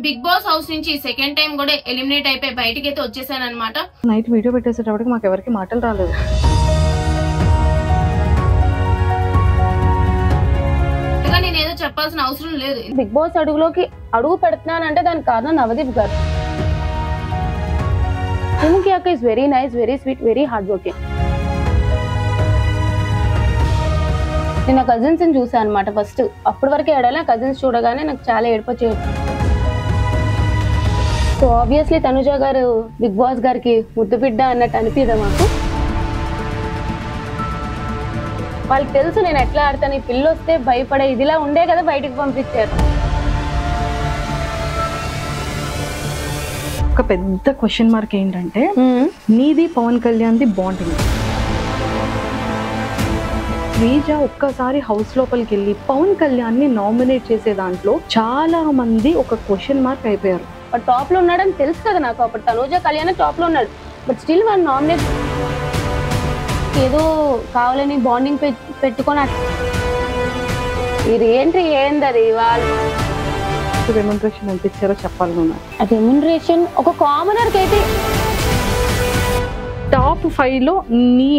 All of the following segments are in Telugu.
బిగ్ బాస్ హౌస్ నుంచి సెకండ్ టైం కూడా ఎలిమినేట్ అయిపోయి బయటికి అయితే వచ్చేసాను అనమాట. నైట్ వీడియో పెట్టేసేటప్పటికి మాకు ఎవరికి మాటలు రాలేదు. నేను ఏదో చెప్పాల్సిన అవసరం లేదు. బిగ్ బాస్ అడుగులోకి అడుగు పెడుతున్నానంటే దానికి కారణం నవదీప్ గారు. సుముఖి అక్క is very nice, very sweet, very hard working. నేను నా కజిన్స్ ని చూసాను అనమాట ఫస్ట్. అప్పటి వరకు ఏడాలి కజిన్స్ చూడగానే నాకు చాలా ఏడుపు వచ్చేది. సో ఆబ్వియస్లీ తనుజ గారు బిగ్ బాస్ గారికి ముద్దు బిడ్డ అన్నట్టు అనిపిదా మాకు. వాళ్ళకి తెలుసు నేను ఎట్లా ఆడతాను, ఈ పిల్లు వస్తే భయపడే ఇదిలా ఉండే కదా బయటికి పంపించారు. ఒక పెద్ద క్వశ్చన్ మార్క్ ఏంటంటే నీది పవన్ కళ్యాణ్ది బాండింగ్. శ్రీజ ఒక్కసారి హౌస్ లోపలికి వెళ్ళి పవన్ కళ్యాణ్ ని నామినేట్ చేసే దాంట్లో చాలా మంది ఒక క్వశ్చన్ మార్క్ అయిపోయారు. టాప్ లో ఉన్నాడని తెలుసు కదా నాకు. అప్పుడు తనుజ కళ్యాణ్ టాప్ లో ఉన్నాడు, బట్ స్టిల్ వాళ్ళు నామినేట్ ఏదో కావాలని బాండింగ్ పెట్టుకొని ఇది ఏంటి ఏంది అది. వాళ్ళు రెమ్యునరేషన్ ఎంత ఇచ్చారో చెప్పాలి. రెమ్యునరేషన్ ఒక కామనర్ కి అయితే టాప్ 5 లో నీ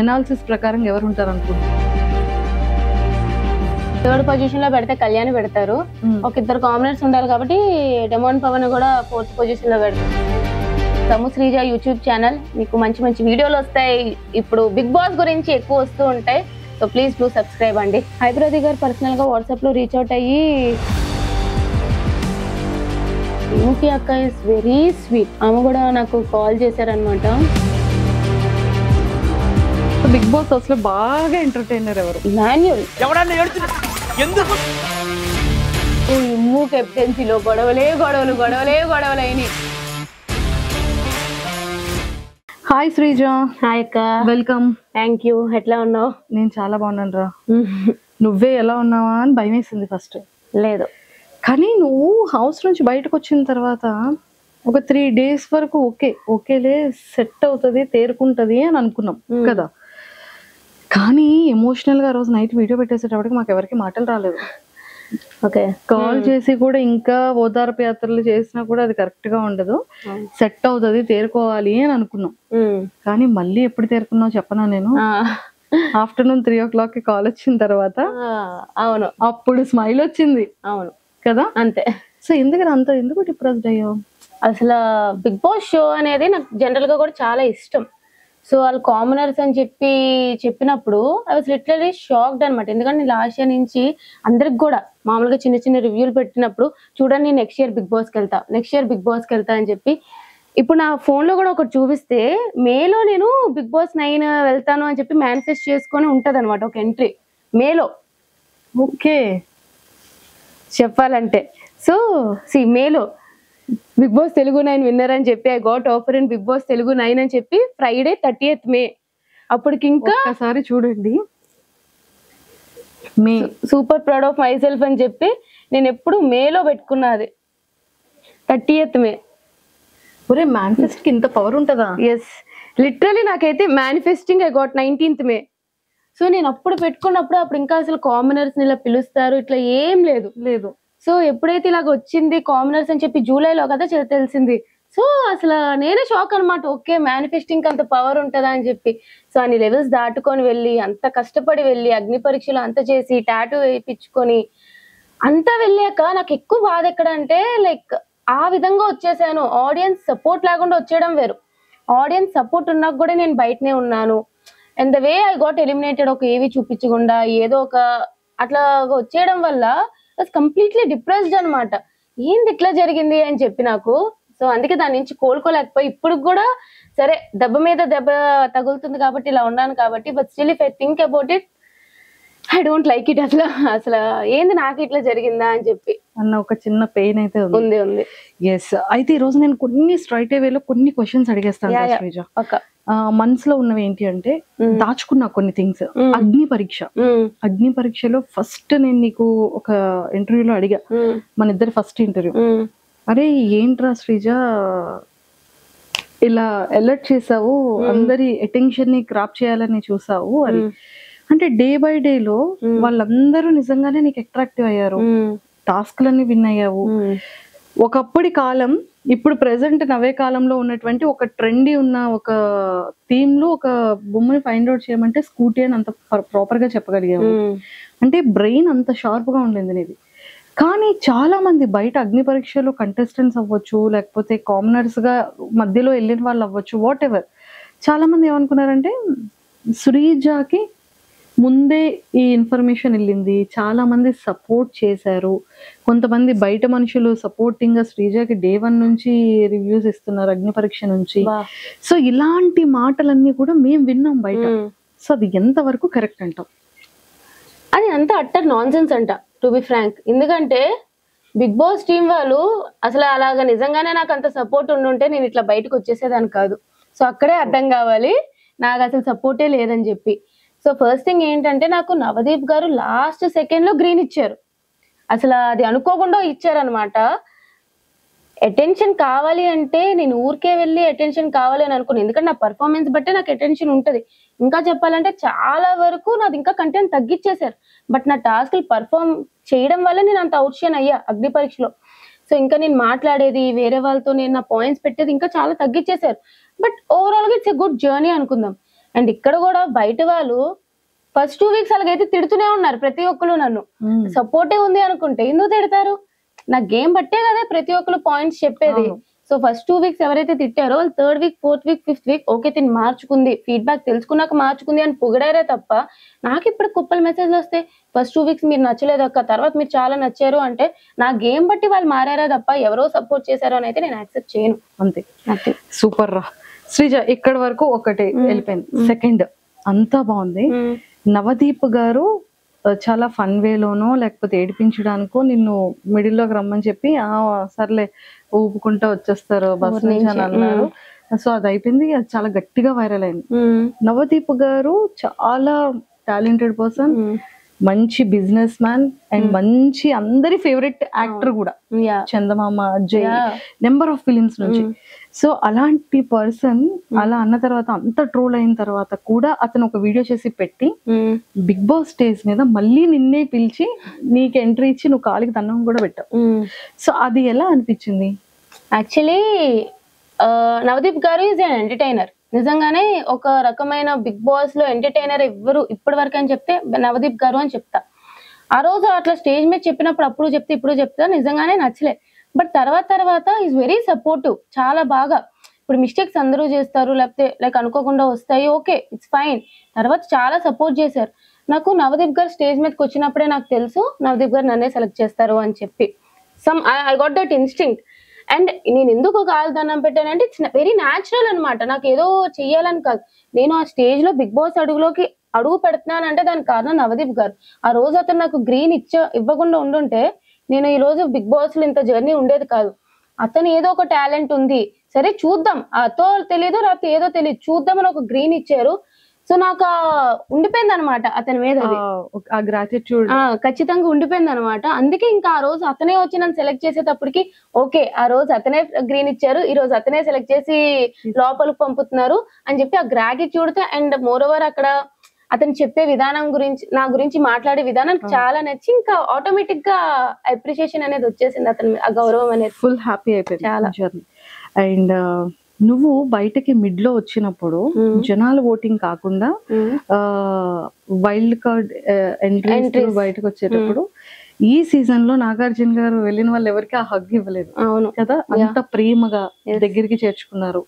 అనాలిసిస్ ప్రకారం ఎవరు ఉంటారు అనుకుంటున్నారు? థర్డ్ పొజిషన్ లో పెడితే కళ్యాణ్ పెడతారు. ఒక ఇద్దరు కామనర్స్ ఉండాలి కాబట్టి డెమోన్ పవన్ కూడా 4th పొజిషన్ లో పెడతారు. తము శ్రీజ యూట్యూబ్ ఛానల్, మీకు మంచి మంచి వీడియోలు వస్తాయి. ఇప్పుడు బిగ్ బాస్ గురించి ఎక్కువ వస్తూ ఉంటాయి. సో ప్లీజ్ డూ సబ్స్క్రైబ్ అండి. హైబ్రది గారు పర్సనల్ గా వాట్సాప్ లో రీచ్ అవుట్ అయ్యి సుముఖి అక్క ఇస్ వెరీ స్వీట్, ఆమె కూడా నాకు కాల్ చేశారనమాట. బిగ్ బాస్ అసలు బాగా ఎంటర్టైనర్ ఎవరు? మాన్యుల్. ఇమ్ము కెప్టెన్సీలో గొడవలే గొడవలు గొడవలే గొడవలు అయినాయి. హాయ్ శ్రీజ. హాయ్ అక్క. వెల్కమ్. Thank you. ఎట్లా ఉన్నావు? నేను చాలా బాగున్నాను రా. నువ్వే ఎలా ఉన్నావా అని భయం వేసింది ఫస్ట్. లేదు, కానీ నువ్వు హౌస్ నుంచి బయటకు వచ్చిన తర్వాత ఒక 3 days వరకు ఓకేలే సెట్ అవుతుంది, తేరుకుంటది అని అనుకున్నాం కదా. కానీ ఎమోషనల్ గా రోజు నైట్ వీడియో పెట్టేసేటప్పటికి మాకు ఎవరికి మాటలు రాలేదు. ఓకే, కాల్ చేసి కూడా ఇంకా ఓదార్పు యాత్రలు చేసినా కూడా అది కరెక్ట్ గా ఉండదు, సెట్ అవుతుంది, తేరుకోవాలి అని అనుకున్నాం. కానీ మళ్ళీ ఎప్పుడు తేరుకున్నావు చెప్పనా? నేను ఆఫ్టర్నూన్ 3 o'clock కాల్ వచ్చిన తర్వాత అవును అప్పుడు స్మైల్ వచ్చింది. అవును కదా, అంతే. సో ఎందుకు డిప్రెస్డ్ అయ్యావు? అసలు బిగ్ బాస్ షో అనేది నాకు జనరల్ గా కూడా చాలా ఇష్టం. సో వాళ్ళు కామనర్స్ అని చెప్పినప్పుడు ఐ వాస్ లిటరలీ షాక్డ్ అనమాట. ఎందుకంటే నేను లాస్ట్ ఇయర్ నుంచి అందరికి కూడా మామూలుగా చిన్న చిన్న రివ్యూలు పెట్టినప్పుడు చూడండి నెక్స్ట్ ఇయర్ బిగ్ బాస్కి వెళ్తా అని చెప్పి, ఇప్పుడు నా ఫోన్ లో కూడా ఒకటి చూపిస్తే మేలో నేను బిగ్ బాస్ 9 వెళ్తాను అని చెప్పి మేనిఫెస్ట్ చేసుకొని ఉంటది అనమాట ఒక ఎంట్రీ మేలో. ఓకే చెప్పాలంటే సో మేలో బిగ్ బాస్ తెలుగు 9 విన్నర్ అని చెప్పి I got offer in Bigg Boss Telugu 9 అని చెప్పి ఫ్రైడే 30th May. అప్పటికి ఇంకా ఒకసారి చూడండి, me super proud of myself అని చెప్పి నేను ఎప్పుడు మేలో పెట్టుకున్నది 30th May. ఒరే మేనిఫెస్ట్ కి ఇంత పవర్ ఉంటుందా? ఎస్, లిటరలీ నాకైతే manifesting I got 19th May. So నేను అప్పుడు పెట్టుకున్నప్పుడు అప్పుడు ఇంకా అసలు కామనర్స్ ఇలా పిలుస్తారు ఇట్లా ఏం లేదు. సో ఎప్పుడైతే ఇలాగ వచ్చింది కామనర్స్ అని చెప్పి జూలైలో కదా తెలిసింది. సో అసలు నేనే షాక్ అనమాట. ఓకే, మేనిఫెస్టింగ్ అంత పవర్ ఉంటుందా అని చెప్పి. సో అన్ని లెవెల్స్ దాటుకొని వెళ్ళి అంత కష్టపడి వెళ్ళి అగ్ని పరీక్షలు అంత చేసి టాటూ వేయించుకొని అంతా వెళ్ళాక నాకు ఎక్కువ బాధ ఎక్కడ అంటే లైక్ ఆ విధంగా వచ్చేసాను. ఆడియన్స్ సపోర్ట్ లేకుండా వచ్చేయడం వేరు, ఆడియన్స్ సపోర్ట్ ఉన్నాక కూడా నేను బయటనే ఉన్నాను. And the way I got eliminated, ఒక ఏవి చూపించకుండా ఏదో ఒక అట్లా వచ్చేయడం వల్ల కంప్లీట్లీ డిప్రెస్డ్ అనమాట. ఏంది ఇట్లా జరిగింది అని చెప్పి నాకు. సో అందుకే దాని నుంచి కోలుకోలేకపోయి ఇప్పుడు కూడా సరే దెబ్బ మీద దెబ్బ తగులుతుంది కాబట్టి ఇలా ఉన్నాను కాబట్టి, but still if I think about it I don't like it. అసలు ఏంది నాకు ఇట్లా జరిగిందా అని చెప్పి అన్న ఒక చిన్న పెయిన్ అయితే ఉంది. ఎస్, అయితే ఈ రోజు నేను కొన్ని స్ట్రైట్ వేలో కొన్ని క్వశ్చన్స్ అడిగేస్తాను. మనసులో ఉన్నవి ఏంటి అంటే దాచుకున్నా కొన్ని థింగ్స్. అగ్ని పరీక్షలో ఫస్ట్ నేను నీకు ఒక ఇంటర్వ్యూలో అడిగా, మన ఇద్దరు ఫస్ట్ ఇంటర్వ్యూ, అరే ఏంట్రా శ్రీజ ఇలా అలర్ట్ చేసావు, అందరి అటెన్షన్ ని క్రాప్ చేయాలని చూసావు అని. అంటే డే బై డే లో వాళ్ళందరూ నిజంగానే నీకు అట్రాక్టివ్ అయ్యారు, టాస్క్లన్నీ విన్ అయ్యావు. ఒకప్పటి కాలం ఇప్పుడు ప్రెసెంట్ నవే కాలంలో ఉన్నటువంటి ఒక ట్రెండీ ఉన్న ఒక థీమ్ లో ఒక బొమ్మని ఫైండ్ అవుట్ చేయమంటే స్కూటీ అని అంత ప్రాపర్ గా చెప్పగలిగాము. అంటే బ్రెయిన్ అంత షార్ప్ గా ఉండింది నీది. కానీ చాలా మంది బయట అగ్ని పరీక్షలో కంటెస్టెంట్స్ అవ్వచ్చు, లేకపోతే కామనర్స్ గా మధ్యలో వెళ్ళిన వాళ్ళు అవ్వచ్చు, వాట్ ఎవర్, చాలా మంది ఏమనుకున్నారంటే శ్రీజాకి ముందే ఈ ఇన్ఫర్మేషన్ వెళ్ళింది, చాలా మంది సపోర్ట్ చేశారు, కొంతమంది బయట మనుషులు సపోర్టింగ్ గా శ్రీజాకి డే 1 నుంచి రివ్యూస్ ఇస్తున్నారు అగ్ని పరీక్ష నుంచి. సో ఇలాంటి మాటలన్నీ కూడా మేము విన్నాం బయట. సో అది ఎంత వరకు కరెక్ట్ అంటాం? అది అంత అట్టర్ నాన్ సెన్స్ అంట, టు బి ఫ్రాంక్. ఎందుకంటే బిగ్ బాస్ టీం వాళ్ళు అసలు అలాగా నిజంగానే నాకు అంత సపోర్ట్ ఉండుంటే నేను ఇట్లా బయటకు వచ్చేసేదాన్ని కాదు. సో అక్కడే అర్థం కావాలి నాకు అసలు సపోర్టే లేదని చెప్పి. సో ఫస్ట్ థింగ్ ఏంటంటే నాకు నవదీప్ గారు లాస్ట్ సెకండ్ లో గ్రీన్ ఇచ్చారు. అసలు అది అనుకోకుండా ఇచ్చారనమాట. అటెన్షన్ కావాలి అంటే నేను ఊరికే వెళ్ళి అటెన్షన్ కావాలి అని అనుకున్నాను. ఎందుకంటే నా పర్ఫార్మెన్స్ బట్టే నాకు అటెన్షన్ ఉంటది. ఇంకా చెప్పాలంటే చాలా వరకు నాది ఇంకా కంటెంట్ తగ్గించేశారు. బట్ నా టాస్క్లు పర్ఫార్మ్ చేయడం వల్ల నేను అంత అవుట్షైన్ అయ్యా అగ్ని పరీక్షలో. సో ఇంకా నేను మాట్లాడేది వేరే వాళ్ళతో, నేను నా పాయింట్స్ పెట్టేది ఇంకా చాలా తగ్గించేశారు. బట్ ఓవరాల్ గా ఇట్స్ ఎ గుడ్ జర్నీ అనుకుందాం. అండ్ ఇక్కడ కూడా బయట వాళ్ళు ఫస్ట్ 2 వీక్స్ అలాగైతే తిడుతూనే ఉన్నారు ప్రతి ఒక్కరు. నన్ను సపోర్టే ఉంది అనుకుంటే ఎందుకు తిడతారు? నా గేమ్ బట్టే కదా ప్రతి ఒక్కరు పాయింట్స్ చెప్పేది. సో ఫస్ట్ 2 వీక్స్ ఎవరైతే తిట్టారో వాళ్ళు 3rd week 4th week 5th week okay తిని మార్చుకుంది, ఫీడ్బ్యాక్ తెలుసుకున్నాక మార్చుకుంది అని పొగిడారే తప్ప నాకు ఇప్పుడు కుప్పలు మెసేజ్లు వస్తాయి ఫస్ట్ 2 వీక్స్ మీరు నచ్చలేదు అక్క, తర్వాత మీరు చాలా నచ్చారు అంటే నా గేమ్ బట్టి వాళ్ళు మారారా తప్ప ఎవరో సపోర్ట్ చేశారో అని అయితే నేను యాక్సెప్ట్ చేయను. అంతే. సూపర్ రా శ్రీజ. ఇక్కడ వరకు ఒకటి వెళ్ళిపోయింది. సెకండ్ అంతా బాగుంది. నవదీప్ గారు చాలా ఫన్ వేలోనో లేకపోతే ఏడిపించడానికో నిన్ను మిడిల్ లోకి రమ్మని చెప్పి సర్లే ఊపుకుంటా వచ్చేస్తారు బస్ నుంచి అని అన్నారు. సో అది అయిపోయింది, అది చాలా గట్టిగా వైరల్ అయింది. నవదీప్ గారు చాలా టాలెంటెడ్ పర్సన్, మంచి బిజినెస్ మ్యాన్ అండ్ మంచి అందరి ఫేవరెట్ యాక్టర్ కూడా. చందమామ, జై, నెంబర్ ఆఫ్ ఫిలిమ్స్ నుంచి. సో అలాంటి పర్సన్ అలా అన్న తర్వాత అంత ట్రోల్ అయిన తర్వాత కూడా అతను ఒక వీడియో చేసి పెట్టి బిగ్ బాస్ స్టేజ్ మీద మళ్ళీ నిన్నే పిలిచి నీకు ఎంట్రీ ఇచ్చి నువ్వు కాలికి దండం కూడా పెట్టావు. సో అది ఎలా అనిపించింది? యాక్చువల్లీ నవదీప్ గారు ఈజ్ అన్ ఎంటర్టైనర్. నిజంగానే ఒక రకమైన బిగ్ బాస్ లో ఎంటర్టైనర్ ఎవ్వరు ఇప్పటి వరకు అని చెప్తే నవదీప్ గారు అని చెప్తా. ఆ రోజు అట్లా స్టేజ్ మీద చెప్పినప్పుడు అప్పుడు చెప్తే ఇప్పుడు చెప్తా నిజంగానే నచ్చలే. బట్ తర్వాత ఈజ్ వెరీ సపోర్టివ్, చాలా బాగా. ఇప్పుడు మిస్టేక్స్ అందరూ చేస్తారు, లేకపోతే లైక్ అనుకోకుండా వస్తాయి, ఓకే ఇట్స్ ఫైన్. తర్వాత చాలా సపోర్ట్ చేశారు. నాకు నవదీప్ గారు స్టేజ్ మీదకి వచ్చినప్పుడే నాకు తెలుసు నవదీప్ గారు నన్నే సెలెక్ట్ చేస్తారు అని చెప్పి. I got that instinct. And నేను ఎందుకు కాలుదన్నం పెట్టానంటే ఇట్స్ వెరీ న్యాచురల్ అనమాట. నాకు ఏదో చెయ్యాలని కాదు. నేను ఆ స్టేజ్ లో బిగ్ బాస్ అడుగు పెడుతున్నానంటే దానికి కారణం నవదీప్ గారు. ఆ రోజు అతను నాకు గ్రీన్ ఇవ్వకుండా ఉండుంటే నేను ఈ రోజు బిగ్ బాస్ లో ఇంత జర్నీ ఉండేది కాదు. అతను ఏదో ఒక టాలెంట్ ఉంది, సరే చూద్దాం, అతో తెలియదు రాత్రి ఏదో తెలియదు, చూద్దాం అని ఒక గ్రీన్ ఇచ్చారు. సో నాకు ఉండిపోయింది అనమాట అతని మీద, గ్రాటిట్యూడ్ ఖచ్చితంగా ఉండిపోయింది అనమాట. అందుకే ఇంకా ఆ రోజు అతనే వచ్చి నన్ను సెలెక్ట్ చేసేటప్పటికి ఓకే ఆ రోజు అతనే గ్రీన్ ఇచ్చారు, ఈ రోజు అతనే సెలెక్ట్ చేసి లోపలికి పంపుతున్నారు అని చెప్పి ఆ గ్రాటిట్యూడ్ తో. అండ్ మోర్ ఓవర్ అక్కడ అతను చెప్పే విధానం గురించి, నా గురించి మాట్లాడే విధానం చాలా నచ్చి ఇంకా ఆటోమేటిక్ గా అప్రిషియేషన్ అనేది వచ్చేసింది అతని, ఆ గౌరవం అనేది. ఫుల్ హ్యాపీ అయిపోయింది చాలా జర్నీ. అండ్ నువ్వు బయటకి మిడ్ లో వచ్చినప్పుడు జనాల ఓటింగ్ కాకుండా వైల్డ్ కార్డ్ ఎంట్రీ బయటకు వచ్చేటప్పుడు ఈ సీజన్ లో నాగార్జున గారు వెళ్ళిన వాళ్ళు ఎవరికి ఆ హగ్ ఇవ్వలేదు. అవును కదా, అంత ప్రేమగా దగ్గరికి చేర్చుకున్నారు.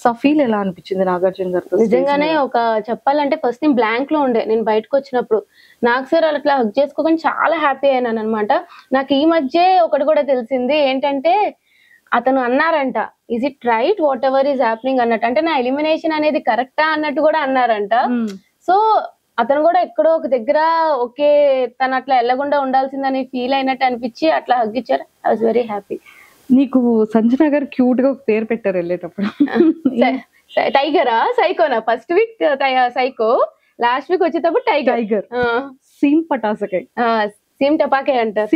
సో ఫీల్ ఎలా అనిపించింది నాగార్జున గారు? నిజంగానే ఒక చెప్పాలంటే ఫస్ట్ నేను బ్లాంక్ లో ఉండే, నేను బయటకు వచ్చినప్పుడు నాకు సార్ అట్లా హగ్ చేసుకోకుండా చాలా హ్యాపీ అయినాను అనమాట. నాకు ఈ మధ్య ఒకటి కూడా తెలిసింది ఏంటంటే అతను అన్నారంట is it right what ever is happening అన్నట్టు, అంటే నా ఎలిమినేషన్ అనేది కరెక్టా అన్నట్టు కూడా అన్నారంట. సో అతను కూడా ఎక్కడో ఒక దగ్గర ఓకే తను అట్లా వెళ్ళకుండా ఉండాల్సిందని ఫీల్ అయినట్టు అనిపించి అట్లా హగ్ ఇచ్చారు. I was very happy. నీకు సంజన గారు క్యూట్ గా ఒక పేరు పెట్టారు వెళ్ళేటప్పుడు, టైగరా సైకోనా? First week psycho, last week వచ్చేటప్పుడు టైగర్. సీమ్ పటాసకాయ్, సీమ్ టపాకాయ్ అంటారు.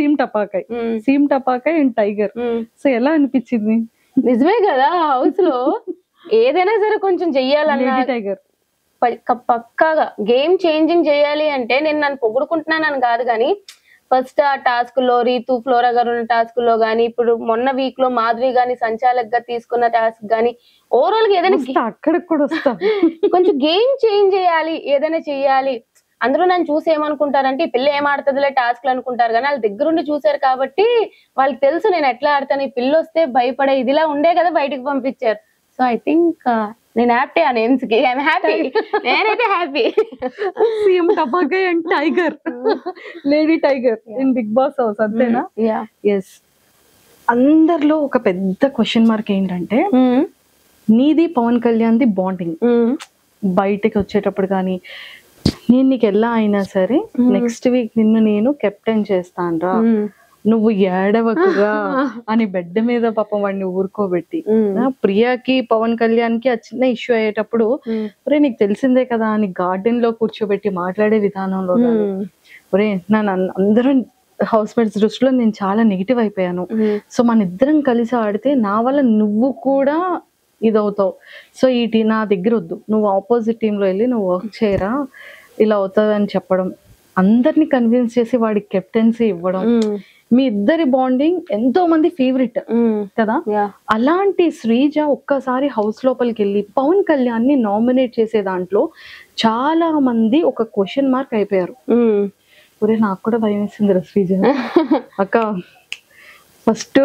సీమ్ టపాకాయ్ అండ్ టైగర్. సో ఎలా అనిపించింది? నిజమే కదా, హౌస్ లో ఏదైనా సరే కొంచెం చెయ్యాలన్నా టైగర్ పక్కాగా గేమ్ చేంజింగ్ చేయాలి అంటే నేను నన్ను పొగుడుకుంటున్నానని కాదు కానీ ఫస్ట్ ఆ టాస్క్ లో రీతు ఫ్లోరా గారు ఉన్న టాస్క్ లో గానీ, ఇప్పుడు మొన్న వీక్ లో మాధురి గాని సంచాలక్ గా తీసుకున్న టాస్క్ గానీ, ఓవరాల్ గా ఏదైనా అక్కడికి కూడా వస్తా. కొంచెం గేమ్ చేంజ్ చేయాలి, ఏదైనా చెయ్యాలి. అందరూ నన్ను చూసి ఏమనుకుంటారంటే ఈ పిల్ల ఏం ఆడుతుందిలే టాస్క్లు అనుకుంటారు, కానీ వాళ్ళ దగ్గరుండి చూసారు కాబట్టి వాళ్ళకి తెలుసు నేను ఎట్లా ఆడతాను. ఈ పిల్ల వస్తే భయపడే ఇదిలా ఉండే కదా బయటకు పంపించారు. సో ఐ థింక్ నేను హ్యాపీ ఆ నేమ్స్ కి. ఐఎమ్ హ్యాపీ, నేనైతే హ్యాపీ. సీఎం టపాకాయ్ and tiger, lady tiger in Bigg Boss house, అంతేనా? ఎస్. అందరిలో ఒక పెద్ద క్వశ్చన్ మార్క్ ఏంటంటే నీది పవన్ కళ్యాణ్ ది బాండింగ్. బయటకి వచ్చేటప్పుడు కానీ నేను నీకు ఎలా అయినా సరే నెక్స్ట్ వీక్ నిన్ను నేను కెప్టెన్ చేస్తాను, నువ్వు ఏడవకుగా అని బెడ్ మీద పాపం వాడిని ఊరుకోబెట్టి, ప్రియాకి పవన్ కళ్యాణ్ కి ఆ చిన్న ఇష్యూ అయ్యేటప్పుడు ఒరే నీకు తెలిసిందే కదా అని గార్డెన్ లో కూర్చోబెట్టి మాట్లాడే విధానంలో ఒరే నన్ను అందరూ హౌస్ మేట్స్ దృష్టిలో నేను చాలా నెగిటివ్ అయిపోయాను, సో మన ఇద్దరం కలిసి ఆడితే నా వల్ల నువ్వు కూడా ఇదవుతావు, సో ఈ నా దగ్గర వద్దు, నువ్వు ఆపోజిట్ టీమ్ లో వెళ్ళి నువ్వు వర్క్ చేయరా, ఇలా అవుతుంది అని చెప్పడం, అందరిని కన్విన్స్ చేసి వాడికి కెప్టెన్సీ ఇవ్వడం, మీ ఇద్దరి బాండింగ్ ఎంతో మంది ఫేవరెట్ కదా. అలాంటి శ్రీజ ఒక్కసారి హౌస్ లోపలికి వెళ్ళి పవన్ కళ్యాణ్ ని నామినేట్ చేసే దాంట్లో చాలా మంది ఒక క్వశ్చన్ మార్క్ అయిపోయారు. ఒరే నాకు కూడా భయం వేసింది శ్రీజ అక్క, ఫస్ట్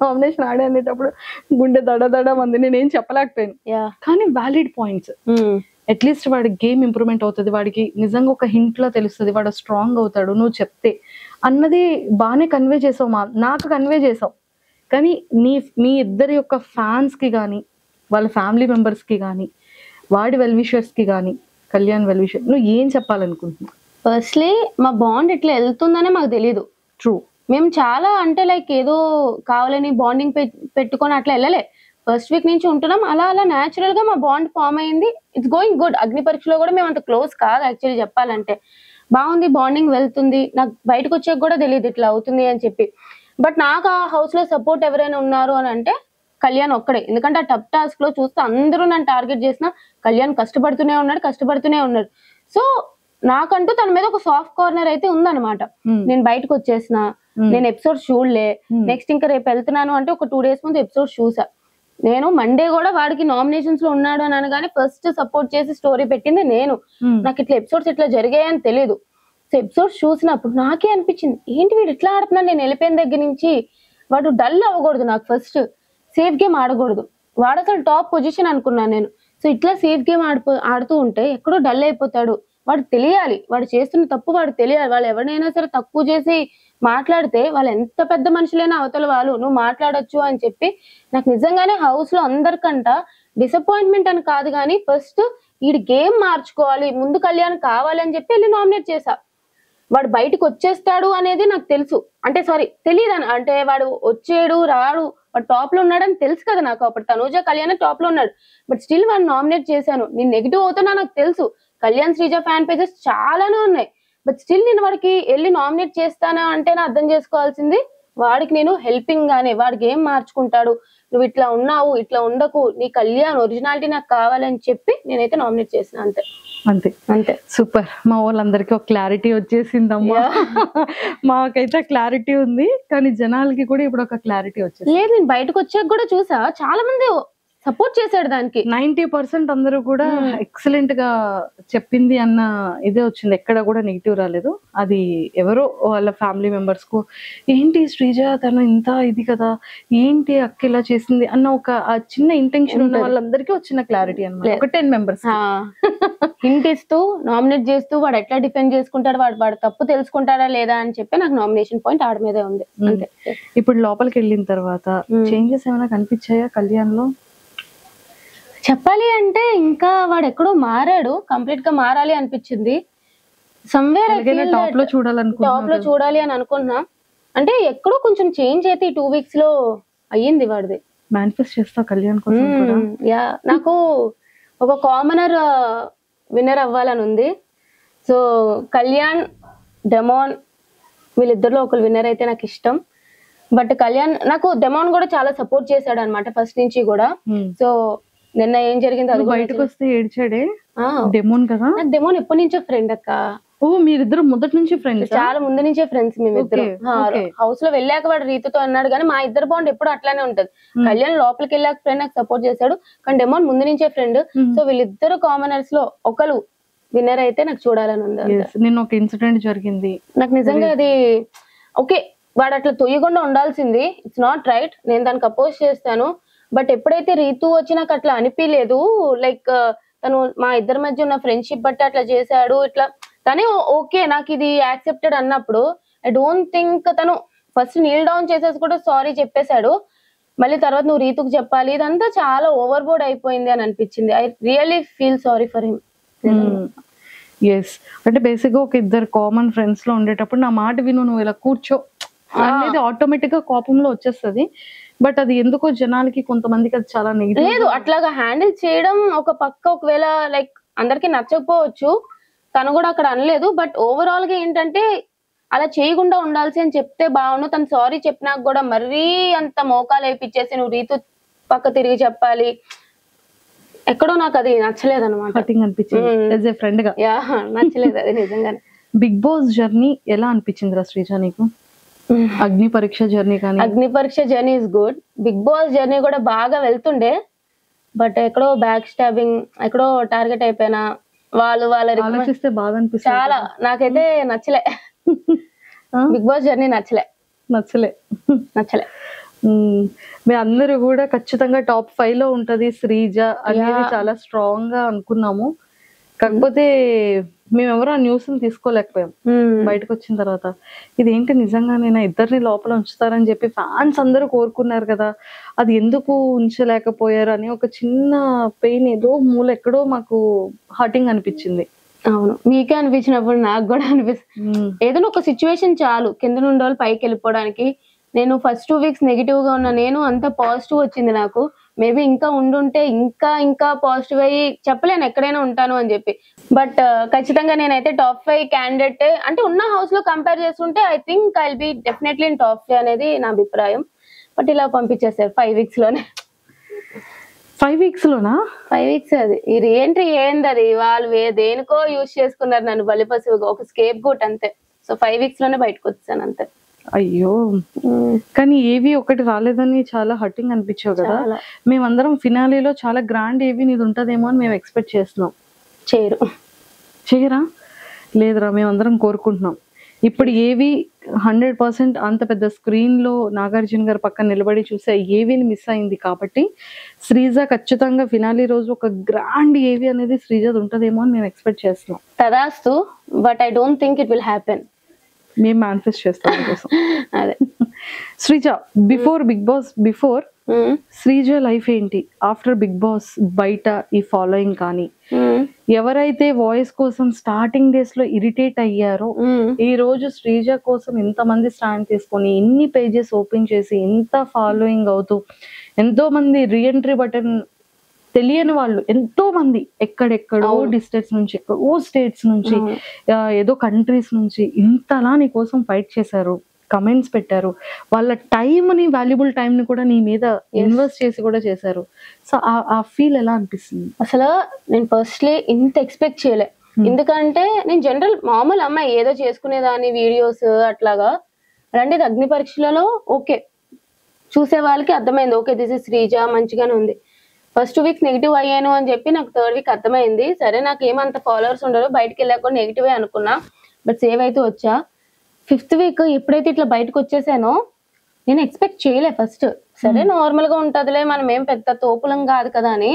నామినేషన్ ఆడేటప్పుడు గుండె దడ మంది, నేనేం చెప్పలేకపోయాను, కానీ వ్యాలిడ్ పాయింట్స్. అట్లీస్ట్ వాడి గేమ్ ఇంప్రూవ్మెంట్ అవుతుంది, వాడికి నిజంగా ఒక హింట్ లో తెలుస్తుంది, వాడు స్ట్రాంగ్ అవుతాడు నువ్వు చెప్తే అన్నది బాగానే కన్వే చేసావు, నాకు కన్వే చేసావు. కానీ మీ ఇద్దరి యొక్క ఫ్యాన్స్ కి కానీ వాళ్ళ ఫ్యామిలీ మెంబర్స్ కి కానీ వాడి వెల్ విషర్స్ కి కానీ కళ్యాణ్ వెల్ విషర్ నువ్వు ఏం చెప్పాలనుకుంటున్నావు? ఫస్ట్లీ మా బాండ్ ఇట్లా వెళ్తుందనే మాకు తెలీదు. ట్రూ, మేము చాలా అంటే లైక్ ఏదో కావాలని బాండింగ్ పెట్టుకొని అట్లా వెళ్ళలే. ఫస్ట్ వీక్ నుంచి ఉంటున్నాం, అలా అలా న్యాచురల్ గా మా బాండ్ ఫామ్ అయింది. It's going good. అగ్ని పరీక్షలో కూడా మేము అంత క్లోజ్ కాదు యాక్చువల్లీ చెప్పాలంటే. బాగుంది, బాండింగ్ వెళ్తుంది. నాకు బయటకు వచ్చాక కూడా తెలియదు ఇట్లా అవుతుంది అని చెప్పి. బట్ నాకు ఆ హౌస్ లో సపోర్ట్ ఎవరైనా ఉన్నారు అని అంటే కళ్యాణ్ ఒక్కడే. ఎందుకంటే ఆ టఫ్ టాస్క్ లో చూస్తే అందరూ నన్ను టార్గెట్ చేసిన కళ్యాణ్ కష్టపడుతూనే ఉన్నాడు. సో నాకంటూ తన మీద ఒక సాఫ్ట్ కార్నర్ అయితే ఉందన్నమాట. నేను బయటకు వచ్చేసిన, నేను ఎపిసోడ్ చూడలే, నెక్స్ట్ ఇంకా రేపు వెళ్తున్నాను అంటే ఒక 2 days ముందు ఎపిసోడ్ చూసా. నేను మండే కూడా వాడికి నామినేషన్స్ లో ఉన్నాడు అని అనగానే ఫస్ట్ సపోర్ట్ చేసి స్టోరీ పెట్టింది నేను. నాకు ఇట్లా ఎపిసోడ్స్ ఇట్లా జరిగాయని తెలియదు. సో ఎపిసోడ్స్ చూసినప్పుడు నాకే అనిపించింది ఏంటి వీడు ఇట్లా ఆడుతున్నాడు. నేను వెళ్ళిపోయిన దగ్గర నుంచి వాడు డల్ అవ్వకూడదు, నాకు ఫస్ట్ సేఫ్ గేమ్ ఆడకూడదు. వాడు అసలు టాప్ పొజిషన్ అనుకున్నాను నేను. సో ఇట్లా సేఫ్ గేమ్ ఆడుతూ ఉంటే ఎక్కడో డల్ అయిపోతాడు. వాడు తెలియాలి, వాడు చేస్తున్న తప్పు వాడు తెలియాలి. వాళ్ళు ఎవరినైనా సరే తక్కువ చేసి మాట్లాడితే వాళ్ళు ఎంత పెద్ద మనుషులైనా అవతల వాళ్ళు నువ్వు మాట్లాడొచ్చు అని చెప్పి నాకు నిజంగానే హౌస్ లో అందరికంట డిసప్పాయింట్మెంట్ అని కాదు, కానీ ఫస్ట్ వీడి గేమ్ మార్చుకోవాలి, ముందు కళ్యాణ్ కావాలి అని చెప్పి వెళ్ళి నామినేట్ చేశా. వాడు బయటకు వచ్చేస్తాడు అనేది నాకు తెలుసు, అంటే సారీ తెలియదు అంటే వాడు వచ్చేడు రాడు, వాడు టాప్ లో ఉన్నాడని తెలుసు కదా నాకు. అప్పుడు తనూజ కళ్యాణ్ టాప్ లో ఉన్నాడు, బట్ స్టిల్ వాడిని నామినేట్ చేశాను. నేను నెగిటివ్ అవుతున్నా నాకు తెలుసు. కళ్యాణ్ శ్రీజ ఫ్యాన్ పేజెస్ చాలానే ఉన్నాయి, బట్ స్టిల్ నేను వాడికి వెళ్ళి నామినేట్ చేస్తానా అంటే నా అర్థం చేసుకోవాల్సింది వాడికి నేను హెల్పింగ్ గానే వాడి గేమ్ మార్చుకుంటాడు, నువ్వు ఇట్లా ఉన్నావు ఇట్లా ఉండకు, నీ కళ్యాణ్ ఒరిజినాలిటీ నాకు కావాలని చెప్పి నేనైతే నామినేట్ చేసిన. అంతే అంతే అంతే. సూపర్. మా వాళ్ళందరికీ ఒక క్లారిటీ వచ్చేసిందమ్మా. మాకైతే క్లారిటీ ఉంది, కానీ జనాలకి కూడా ఇప్పుడు ఒక క్లారిటీ వచ్చేసి లేదు. నేను బయటకు వచ్చాక కూడా చూసా చాలా మంది సపోర్ట్ చేశాడు దానికి. 90% అందరూ కూడా ఎక్సలెంట్ గా చెప్పింది అన్న ఇదే వచ్చింది, ఎక్కడ కూడా నెగిటివ్ రాలేదు. అది ఎవరో వాళ్ళ ఫ్యామిలీ మెంబర్స్ కు ఏంటి శ్రీజ తను ఇంత ఇది కదా, ఏంటి అక్క ఇలా చేసింది అన్న ఒక చిన్న ఇంటెన్షన్ ఉన్న వాళ్ళందరికీ వచ్చిన క్లారిటీ అన్నమాట. ఒక 10 members హింట్ ఇస్తూ నామినేట్ చేస్తూ వాడు ఎట్లా డిఫెండ్ చేసుకుంటాడు, వాడు తప్పు తెలుసుకుంటాడా లేదా అని చెప్పి నాకు నామినేషన్ పాయింట్ ఆడ మీదే ఉంది. అంతే. ఇప్పుడు లోపలికి వెళ్ళిన తర్వాత చేంజెస్ ఏమైనా కనిపించాయా కళ్యాణ్ లో? చెప్పాలి అంటే ఇంకా వాడు ఎక్కడో మారాడు, కంప్లీట్ గా మారాలి అనిపించింది. సమ్వేర్ టాప్ లో చూడాలి అని అనుకున్నా. అంటే ఎక్కడో కొంచెం చేంజ్ అయితే ఈ 2 weeks లో అయ్యింది వాడిది. మేనిఫెస్ట్ చేస్తా కళ్యాణ్ కోసం కూడా. యా, నాకు ఒక కామనర్ విన్నర్ అవ్వాలని ఉంది. సో కళ్యాణ్, డెమాన్ వీళ్ళిద్దరిలో ఒకరు విన్నర్ అయితే నాకు ఇష్టం. బట్ కళ్యాణ్ నాకు డెమాన్ కూడా చాలా సపోర్ట్ చేశాడు అనమాట ఫస్ట్ నుంచి కూడా. సో నిన్న ఏం జరిగింది అది బయటకు వస్తే ఏడ్చాడే డెమోన్ కదా. నాకు డెమోన్ ఎప్పటి నుంచో ఫ్రెండ్ అక్క. ఓ మీరిద్దరు మొదటి నుంచి ఫ్రెండ్స్? చాలా ముందు నుంచే ఫ్రెండ్స్ మేమిద్దరం. హౌస్ లో వెళ్ళాక వాడు రీతుతో అన్నాడు కానీ మా ఇద్దరు బాండ్ ఎప్పుడు అట్లానే ఉంటది. కళ్యాణ్ లోపలికి వెళ్ళాక ఫ్రెండ్ నాకు సపోర్ట్ చేశాడు, కానీ డెమోన్ ముందు నుంచే ఫ్రెండ్. సో వీళ్ళిద్దరు కామనర్స్ లో ఒకరు విన్నర్ అయితే నాకు చూడాలని ఉంది. నిన్న ఒక ఇన్సిడెంట్ జరిగింది నాకు నిజంగా అది ఓకే, వాడు అట్లా తొయ్యకుండా ఉండాల్సింది, ఇట్స్ నాట్ రైట్, నేను దానికి అపోజ్ చేస్తాను. బట్ ఎప్పుడైతే రీతు వచ్చి నాకు అట్లా అనిపించలేదు, లైక్ తను మా ఇద్దరి మధ్య ఉన్న ఫ్రెండ్షిప్ బట్టి అట్లా చేశాడు ఇట్లా, కానీ ఓకే నాకు ఇది యాక్సెప్టెడ్ అన్నప్పుడు ఐ డోంట్ థింక్ తను ఫస్ట్ నీల్ డౌన్ చేసేసి కూడా సారీ చెప్పేశాడు, మళ్ళీ తర్వాత నువ్వు రీతుకు చెప్పాలి, ఇదంతా చాలా ఓవర్ బోర్డ్ అయిపోయింది అని అనిపించింది. I really feel sorry for him. Yes, అంటే బేసిక్ గా ఒక ఇద్దరు కామన్ ఫ్రెండ్స్ లో ఉండేటప్పుడు నా మాట విను, నువ్వు ఇలా కూర్చో అనేది ఆటోమేటిక్ గా కోపంలో వచ్చేస్తుంది. బట్ అది ఎందుకో జనాలకి కొంతమందికి అది చాలా నెగిటివ్. లేదు, అట్లాగా హ్యాండిల్ చేయడం ఒక పక్క ఒకవేళ లైక్ అందరికి నచ్చకపోవచ్చు, తను కూడా అక్కడ అనలేదు. బట్ ఓవరాల్ గా ఏంటంటే అలా చేయకుండా ఉండాల్సి అని చెప్తే బాగుండు. తను సారీ చెప్పినాక కూడా మరీ అంత మోకాలు వేయించేసి నువ్వు రీతు పక్క తిరిగి చెప్పాలి, ఎక్కడో నాకు అది నచ్చలేదు అనమాట. అనిపించింది ఫ్రెండ్ గా, నచ్చలేదు అది నిజంగానే. బిగ్ బాస్ జర్నీ ఎలా అనిపించింది రా శ్రీజ నీకు? అగ్ని పరీక్ష జర్నీ కానీ? Agnipariksha journey is good, Bigg Boss journey కూడా బాగా వెళ్తుండే, బట్ ఎక్కడో బ్యాక్ స్టాబింగ్, ఎక్కడో టార్గెట్ అయిపోయినా, వాళ్ళు ఆలోచిస్తే బాగా అనిపిస్తుంది చాలా. నాకైతే నచ్చలే బిగ్ బాస్ జర్నీ, నచ్చలే. మీ అందరూ కూడా ఖచ్చితంగా టాప్ 5 లో ఉంటది శ్రీజ అనేది చాలా స్ట్రాంగ్ గా అనుకున్నాము. కాకపోతే మేమెవరూ ఆ న్యూస్ తీసుకోలేకపోయాం బయటకు వచ్చిన తర్వాత. ఇదేంటి నిజంగానేనా ఇద్దరిని లోపల ఉంచుతారని చెప్పి ఫ్యాన్స్ అందరూ కోరుకున్నారు కదా, అది ఎందుకు ఉంచలేకపోయారు అని ఒక చిన్న పెయిన్ ఏదో మూల ఎక్కడో మాకు హర్టింగ్ అనిపించింది. అవును, మీకే అనిపించినప్పుడు నాకు కూడా అనిపిస్తుంది. ఏదైనా ఒక సిచ్యువేషన్ చాలు కింద నుండి వాళ్ళు పైకి వెళ్ళిపోవడానికి. నేను ఫస్ట్ 2 వీక్స్ నెగిటివ్ గా ఉన్నా, నేను అంత పాజిటివ్ వచ్చింది నాకు. మేబీ ఇంకా ఉండుంటే ఇంకా పాజిటివ్ అయ్యి చెప్పలేను ఎక్కడైనా ఉంటాను అని చెప్పి. బట్ ఖచ్చితంగా నేనైతే టాప్ 5 క్యాండిడేట్, అంటే ఉన్న హౌస్ లో కంపేర్ చేసుకుంటే I think I will be definitely in top 5 అనేది నా అభిప్రాయం. బట్ ఇలా పంపించేసారు 5 వీక్స్ లోనే. 5 వీక్స్ లోనా? 5 వీక్స్ అది ఈ రీఎంట్రీ ఏంది, అది వాళ్ళు దేనికో యూజ్ చేసుకున్నారు నన్ను బలిపశువుగా, ఒక స్కేప్ గోట్ అంతే. సో 5 వీక్స్ లోనే బయటకు వచ్చాను అంతే. అయ్యో, కానీ ఏవి ఒకటి రాలేదని చాలా హర్టింగ్ అనిపించావు కదా. మేమందరం ఫినాలీలో చాలా గ్రాండ్ ఏవి నీది ఉంటదేమో అని మేము ఎక్స్పెక్ట్ చేస్తున్నాం. చేయరా? లేదురా, మేమందరం కోరుకుంటున్నాం. ఇప్పుడు ఏవి 100% అంత పెద్ద స్క్రీన్ లో నాగార్జున గారు పక్కన నిలబడి చూసే ఏవిని మిస్ అయింది కాబట్టి శ్రీజ ఖచ్చితంగా ఫినాలీ రోజు ఒక గ్రాండ్ ఏవి అనేది శ్రీజది ఉంటదేమో అని మేము ఎక్స్పెక్ట్ చేస్తున్నాం. తదాస్తు, but I don't think it will happen. మేము మేనిఫెస్ట్ చేస్తాం కోసం. అదే శ్రీజ, బిఫోర్ శ్రీజ లైఫ్ ఏంటి, ఆఫ్టర్ బిగ్ బాస్ బయట ఈ ఫాలోయింగ్ కానీ, ఎవరైతే వాయిస్ కోసం స్టార్టింగ్ డేస్ లో ఇరిటేట్ అయ్యారో ఈ రోజు శ్రీజ కోసం ఎంతమంది స్టాండ్ తీసుకొని ఇన్ని పేజెస్ ఓపెన్ చేసి ఇంత ఫాలోయింగ్ అవుతూ ఎంతో మంది రీఎంట్రీ బటన్ తెలియని వాళ్ళు ఎంతో మంది ఎక్కడెక్కడో డిస్ట్రిక్ట్స్ నుంచి, ఎక్కడో స్టేట్స్ నుంచి, ఏదో కంట్రీస్ నుంచి ఇంతలా నీ కోసం ఫైట్ చేశారు, కమెంట్స్ పెట్టారు, వాళ్ళ టైంని, వాల్యుబుల్ టైంని కూడా నీ మీద ఇన్వెస్ట్ చేసి కూడా చేశారు. సో ఆ ఫీల్ ఎలా అనిపిస్తుంది? అసలు నేను ఫస్ట్లీ ఇంత ఎక్స్పెక్ట్ చేయలే, ఎందుకంటే నేను జనరల్ మామూలు అమ్మాయి ఏదో చేసుకునేదాన్ని వీడియోస్ అట్లాగా. అలాంటిది అగ్ని పరీక్షలలో ఓకే చూసే వాళ్ళకి అర్థమైంది, ఓకే దిస్ ఇస్ శ్రీజ మంచిగానే ఉంది. ఫస్ట్ 2 వీక్స్ నెగిటివ్ అయ్యాను అని చెప్పి నాకు 3rd వీక్ అర్థమైంది. సరే నాకు ఏమంత ఫాలోవర్స్ ఉండరు, బయటకు వెళ్ళాక నెగిటివే అనుకున్నా, బట్ సేవ్ అయితే వచ్చా. 5th వీక్ ఎప్పుడైతే ఇట్లా బయటకు వచ్చేసానో నేను ఎక్స్పెక్ట్ చేయలే ఫస్ట్. సరే నార్మల్ గా ఉంటదిలే, మనం ఏం పెద్ద తోపులం కాదు కదా అని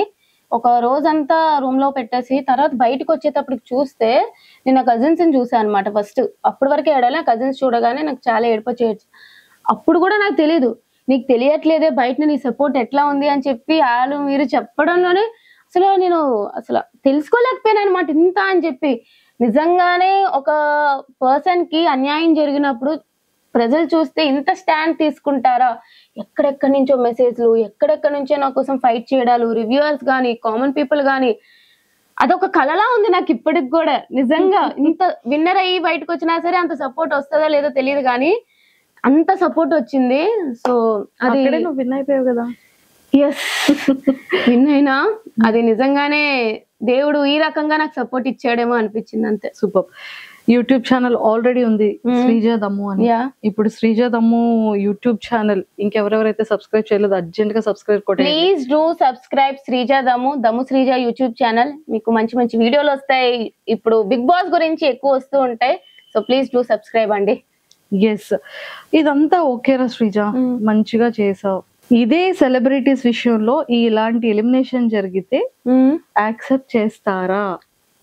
ఒక రోజంతా రూమ్ లో పెట్టేసి తర్వాత బయటకు వచ్చేటప్పటికి చూస్తే నేను నా కజిన్స్ ని చూసాను అనమాట. ఫస్ట్ అప్పటి వరకే ఏడాలి, కజిన్స్ చూడగానే నాకు చాలా ఏడుపు చేయొచ్చు. అప్పుడు కూడా నాకు తెలీదు, నీకు తెలియట్లేదే బయట నీ సపోర్ట్ ఎట్లా ఉంది అని చెప్పి వాళ్ళు మీరు చెప్పడంలోనే నేను తెలుసుకోలేకపోయాను అనమాట ఇంత అని చెప్పి. నిజంగానే ఒక పర్సన్ కి అన్యాయం జరిగినప్పుడు ప్రజలు చూస్తే ఇంత స్టాండ్ తీసుకుంటారా, ఎక్కడెక్కడి నుంచో మెసేజ్లు, ఎక్కడెక్కడి నుంచో నా కోసం ఫైట్ చేయడాలు, రివ్యూవర్స్ గానీ, కామన్ పీపుల్ గానీ, అదొక కళలా ఉంది నాకు ఇప్పటికి కూడా. నిజంగా ఇంత విన్నర్ అయ్యి బయటకు వచ్చినా సరే అంత సపోర్ట్ వస్తుందో లేదో తెలియదు కానీ అంత సపోర్ట్ వచ్చింది. సో అది నువ్వు విన్ అయిపోయావు కదా. ఎస్, విన్ అయినా అది నిజంగానే దేవుడు ఈ రకంగా నాకు సపోర్ట్ ఇచ్చాడేమో అనిపించింది అంతే. సూపర్. యూట్యూబ్ ఛానల్ ఆల్రెడీ ఉంది శ్రీజ దమ్ము అని. ఇప్పుడు శ్రీజ దమ్ము యూట్యూబ్ ఛానల్ ఇంకెవరెవరైతే సబ్స్క్రైబ్ చేయలేదు అర్జెంట్ గా సబ్స్క్రైబ్ కొట్టండి. ప్లీజ్ డూ సబ్స్క్రైబ్ శ్రీజ దమ్ము శ్రీజ యూట్యూబ్ ఛానల్. మీకు మంచి మంచి వీడియోలు వస్తాయి. ఇప్పుడు బిగ్ బాస్ గురించి ఎక్కువ వస్తూ ఉంటాయి. సో ప్లీజ్ డూ సబ్స్క్రైబ్ అండి. ఎస్, ఇదంతా ఓకేరా శ్రీజ, మంచిగా చేసావు. ఇదే సెలబ్రిటీస్ విషయంలో ఇలాంటి ఎలిమినేషన్ జరిగితే యాక్సెప్ట్ చేస్తారా?